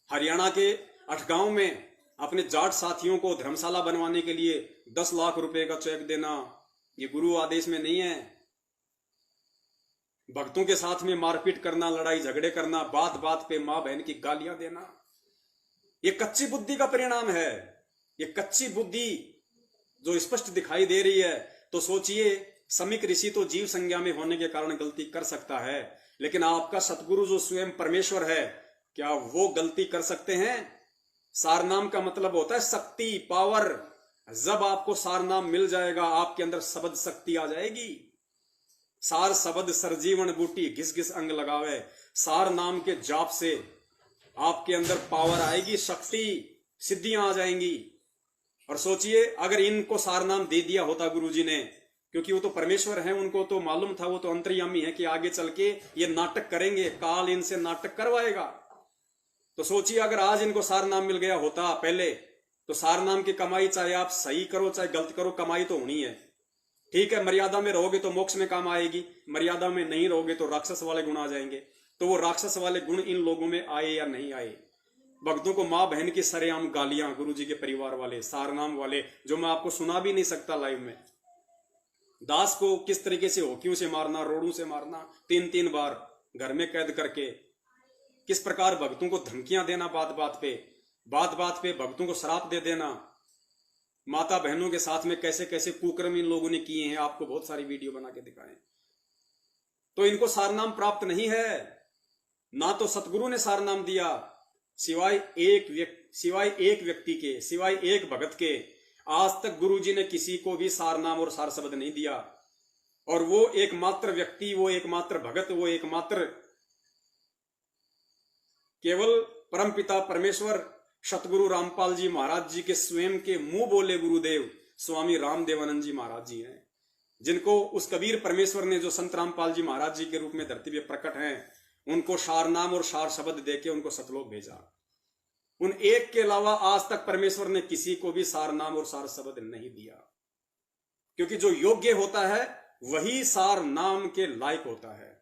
हरियाणा के 8 गांव में अपने जाट साथियों को धर्मशाला बनवाने के लिए 10 लाख रुपए का चेक देना, ये गुरु आदेश में नहीं है। भक्तों के साथ में मारपीट करना, लड़ाई झगड़े करना, बात बात पे मां बहन की गालियां देना, ये कच्ची बुद्धि का परिणाम है। ये कच्ची बुद्धि जो स्पष्ट दिखाई दे रही है, तो सोचिए समीक ऋषि तो जीव संज्ञा में होने के कारण गलती कर सकता है, लेकिन आपका सतगुरु जो स्वयं परमेश्वर है, क्या वो गलती कर सकते हैं? सारनाम का मतलब होता है शक्ति, पावर। जब आपको सारनाम मिल जाएगा, आपके अंदर शब्द शक्ति आ जाएगी। सार शब्द सरजीवन बूटी, घिस घिस अंग लगावे। सार नाम के जाप से आपके अंदर पावर आएगी, शक्ति, सिद्धियां आ जाएंगी। और सोचिए अगर इनको सारनाम दे दिया होता गुरुजी ने, क्योंकि वो तो परमेश्वर हैं, उनको तो मालूम था, वो तो अंतर्यामी है कि आगे चल के ये नाटक करेंगे, काल इनसे नाटक करवाएगा। तो सोचिए अगर आज इनको सारनाम मिल गया होता पहले, तो सारनाम की कमाई चाहे आप सही करो चाहे गलत करो, कमाई तो होनी है। ठीक है, मर्यादा में रहोगे तो मोक्ष में काम आएगी, मर्यादा में नहीं रहोगे तो राक्षस वाले गुण आ जाएंगे। तो वो राक्षस वाले गुण इन लोगों में आए या नहीं आए? भक्तों को मां बहन की सरेआम गालियां, गुरुजी के परिवार वाले, सारनाम वाले, जो मैं आपको सुना भी नहीं सकता लाइव में। दास को किस तरीके से होकियों से मारना, रोड़ों से मारना, 3-3 बार घर में कैद करके, किस प्रकार भक्तों को धमकियां देना, बात बात पे भक्तों को श्राप दे देना, माता बहनों के साथ में कैसे कैसे कुकर्म इन लोगों ने किए हैं, आपको बहुत सारी वीडियो बना के दिखाएं। तो इनको सारनाम प्राप्त नहीं है, ना तो सतगुरु ने सारनाम दिया, सिवाय एक व्यक्ति के, सिवाय एक भगत के। आज तक गुरुजी ने किसी को भी सारनाम और सार शब्द नहीं दिया। और वो एकमात्र व्यक्ति, वो एकमात्र भगत, वो एकमात्र केवल परमपिता परमेश्वर सतगुरु रामपाल जी महाराज जी के स्वयं के मुंह बोले गुरुदेव स्वामी रामदेवानंद जी महाराज जी हैं, जिनको उस कबीर परमेश्वर ने, जो संत रामपाल जी महाराज जी के रूप में धरती पे प्रकट हैं, उनको सारनाम और सार शब्द देके उनको सतलोक भेजा। उन एक के अलावा आज तक परमेश्वर ने किसी को भी सार नाम और सार शब्द नहीं दिया, क्योंकि जो योग्य होता है वही सार नाम के लायक होता है।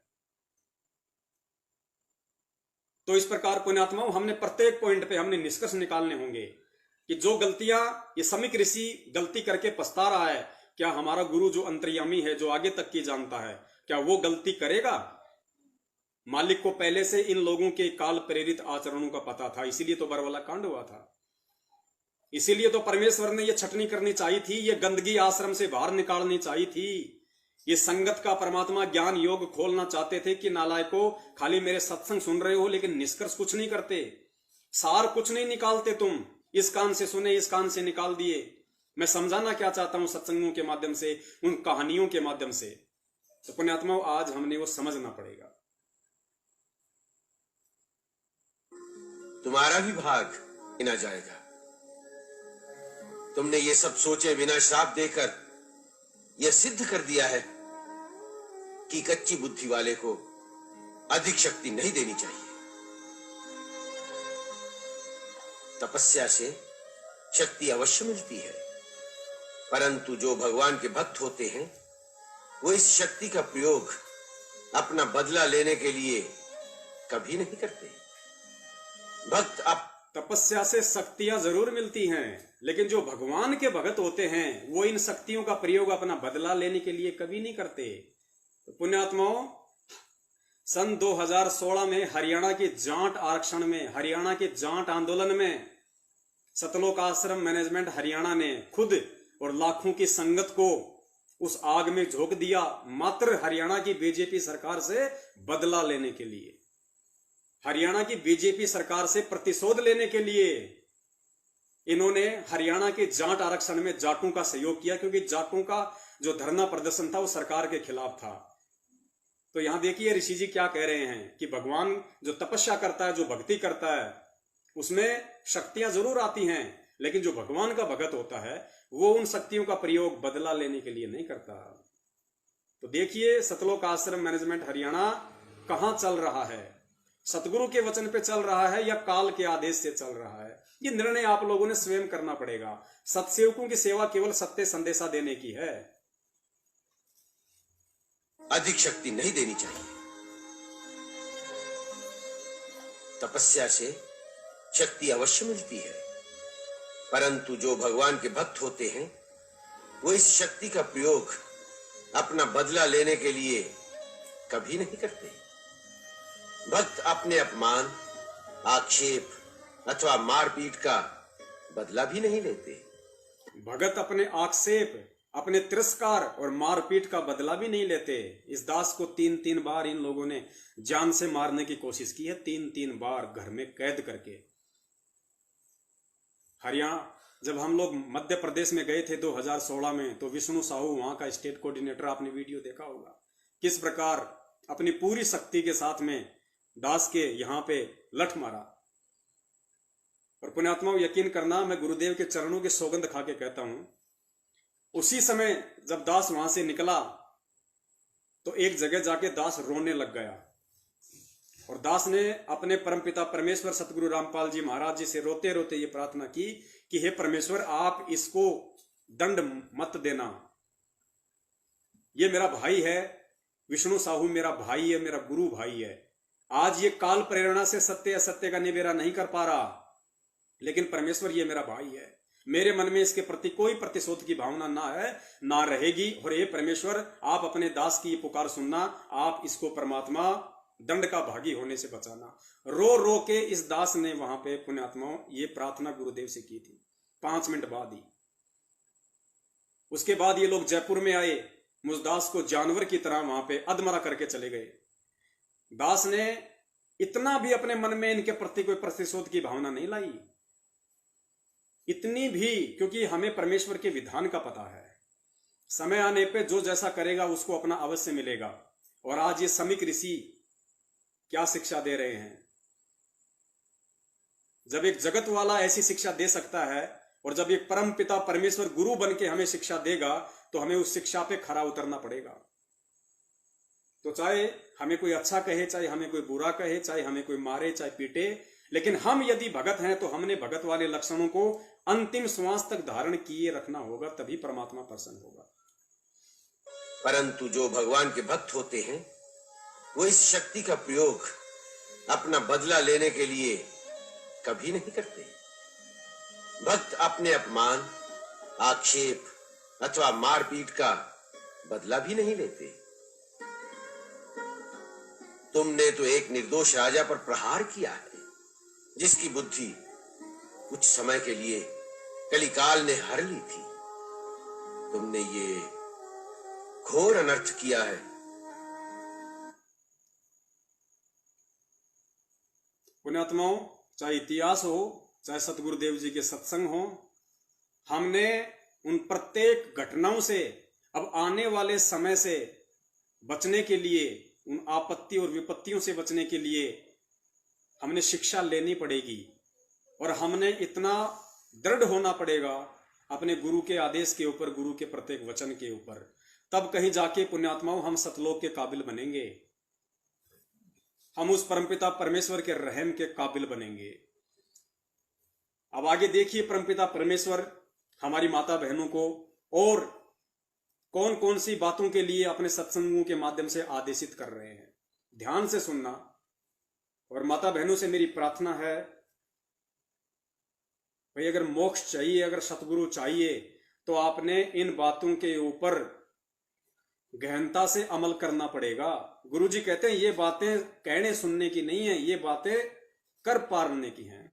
तो इस प्रकार पुण्यात्माओं, हमने प्रत्येक पॉइंट पे हमने निष्कर्ष निकालने होंगे कि जो गलतियां ये समीक ऋषि गलती करके पछता रहा है, क्या हमारा गुरु जो अंतर्यामी है, जो आगे तक की जानता है, क्या वो गलती करेगा? मालिक को पहले से इन लोगों के काल प्रेरित आचरणों का पता था, इसीलिए तो बरवाला कांड हुआ था। इसीलिए तो परमेश्वर ने ये छटनी करनी चाहिए थी, ये गंदगी आश्रम से बाहर निकालनी चाहिए थी। ये संगत का परमात्मा ज्ञान योग खोलना चाहते थे कि नालायकों, खाली मेरे सत्संग सुन रहे हो लेकिन निष्कर्ष कुछ नहीं करते, सार कुछ नहीं निकालते। तुम इस कान से सुने, इस कान से निकाल दिए। मैं समझाना क्या चाहता हूं सत्संगों के माध्यम से, उन कहानियों के माध्यम से। तो पुण्यात्माओं, आज हमने वो समझना पड़ेगा। तुम्हारा भी भाग गिना जाएगा। तुमने ये सब सोचे बिना श्राप देकर यह सिद्ध कर दिया है कि कच्ची बुद्धि वाले को अधिक शक्ति नहीं देनी चाहिए। तपस्या से शक्ति अवश्य मिलती है, परंतु जो भगवान के भक्त होते हैं वो इस शक्ति का प्रयोग अपना बदला लेने के लिए कभी नहीं करते। भक्त अब तपस्या से शक्तियां जरूर मिलती हैं, लेकिन जो भगवान के भक्त होते हैं वो इन शक्तियों का प्रयोग अपना बदला लेने के लिए कभी नहीं करते। तो पुण्यात्माओं, सन 2016 में हरियाणा के जाट आरक्षण में, हरियाणा के जाट आंदोलन में सतलोक आश्रम मैनेजमेंट हरियाणा ने खुद और लाखों की संगत को उस आग में झोंक दिया, मात्र हरियाणा की बीजेपी सरकार से बदला लेने के लिए, हरियाणा की बीजेपी सरकार से प्रतिशोध लेने के लिए। इन्होंने हरियाणा के जाट आरक्षण में जाटों का सहयोग किया, क्योंकि जाटों का जो धरना प्रदर्शन था वो सरकार के खिलाफ था। तो यहां देखिए ऋषि जी क्या कह रहे हैं कि भगवान जो तपस्या करता है, जो भक्ति करता है, उसमें शक्तियां जरूर आती हैं, लेकिन जो भगवान का भगत होता है वो उन शक्तियों का प्रयोग बदला लेने के लिए नहीं करता। तो देखिए सतलोक आश्रम मैनेजमेंट हरियाणा कहां चल रहा है, सतगुरु के वचन पे चल रहा है या काल के आदेश से चल रहा है, ये निर्णय आप लोगों ने स्वयं करना पड़ेगा। सत्सेवकों की सेवा केवल सत्य संदेशा देने की है, अधिक शक्ति नहीं देनी चाहिए। तपस्या से शक्ति अवश्य मिलती है, परंतु जो भगवान के भक्त होते हैं वो इस शक्ति का प्रयोग अपना बदला लेने के लिए कभी नहीं करते। भक्त अपने अपमान, आक्षेप अथवा मारपीट का बदला भी नहीं लेते। भगत अपने आक्षेप, अपने तिरस्कार और मारपीट का बदला भी नहीं लेते। इस दास को 3-3 बार इन लोगों ने जान से मारने की कोशिश की है, 3-3 बार घर में कैद करके। हरियाणा जब हम लोग मध्य प्रदेश में गए थे 2016 में, तो विष्णु साहू वहां का स्टेट कोऑर्डिनेटर, आपने वीडियो देखा होगा किस प्रकार अपनी पूरी शक्ति के साथ में दास के यहां पे लठ मारा। और पुण्यात्माओं, यकीन करना, मैं गुरुदेव के चरणों की सौगंध खा के कहता हूं, उसी समय जब दास वहां से निकला तो एक जगह जाके दास रोने लग गया, और दास ने अपने परमपिता परमेश्वर सतगुरु रामपाल जी महाराज जी से रोते रोते ये प्रार्थना की कि हे परमेश्वर, आप इसको दंड मत देना, ये मेरा भाई है, विष्णु साहू मेरा भाई है, मेरा गुरु भाई है। आज ये काल प्रेरणा से सत्य असत्य का निबेरा नहीं कर पा रहा, लेकिन परमेश्वर ये मेरा भाई है, मेरे मन में इसके प्रति कोई प्रतिशोध की भावना ना है, ना रहेगी। और ये परमेश्वर, आप अपने दास की ये पुकार सुनना, आप इसको परमात्मा दंड का भागी होने से बचाना। रो रो के इस दास ने वहां पे, पुण्यात्माओं, ये प्रार्थना गुरुदेव से की थी 5 मिनट बाद ही। उसके बाद ये लोग जयपुर में आए, मुझ दास को जानवर की तरह वहां पे अधमरा करके चले गए। दास ने इतना भी अपने मन में इनके प्रति कोई प्रतिशोध की भावना नहीं लाई, इतनी भी, क्योंकि हमें परमेश्वर के विधान का पता है, समय आने पे जो जैसा करेगा उसको अपना अवश्य मिलेगा। और आज ये समीक ऋषि क्या शिक्षा दे रहे हैं। जब एक जगत वाला ऐसी शिक्षा दे सकता है, और जब एक परम पिता परमेश्वर गुरु बन के हमें शिक्षा देगा, तो हमें उस शिक्षा पे खरा उतरना पड़ेगा। तो चाहे हमें कोई अच्छा कहे, चाहे हमें कोई बुरा कहे, चाहे हमें कोई मारे, चाहे पीटे, लेकिन हम यदि भगत हैं तो हमने भगत वाले लक्षणों को अंतिम श्वास तक धारण किए रखना होगा, तभी परमात्मा प्रसन्न होगा। परंतु जो भगवान के भक्त होते हैं वो इस शक्ति का प्रयोग अपना बदला लेने के लिए कभी नहीं करते। भक्त अपने अपमान, आक्षेप अथवा मारपीट का बदला भी नहीं लेते। तुमने तो एक निर्दोष राजा पर प्रहार किया है, जिसकी बुद्धि कुछ समय के लिए कलिकाल ने हर ली थी। तुमने ये घोर अनर्थ किया है। पुण्यात्माओं, चाहे इतिहास हो, चाहे सतगुरुदेव जी के सत्संग हो, हमने उन प्रत्येक घटनाओं से, अब आने वाले समय से बचने के लिए, उन आपत्ति और विपत्तियों से बचने के लिए हमने शिक्षा लेनी पड़ेगी। और हमने इतना दृढ़ होना पड़ेगा अपने गुरु के आदेश के ऊपर, गुरु के प्रत्येक वचन के ऊपर, तब कहीं जाके पुण्यात्माओं हम सतलोक के काबिल बनेंगे, हम उस परमपिता परमेश्वर के रहम के काबिल बनेंगे। अब आगे देखिए परमपिता परमेश्वर हमारी माता बहनों को और कौन कौन सी बातों के लिए अपने सत्संगों के माध्यम से आदेशित कर रहे हैं। ध्यान से सुनना। और माता बहनों से मेरी प्रार्थना है, भाई अगर मोक्ष चाहिए, अगर सतगुरु चाहिए, तो आपने इन बातों के ऊपर गहनता से अमल करना पड़ेगा। गुरु जी कहते हैं ये बातें कहने सुनने की नहीं है, ये बातें कर पारने की हैं।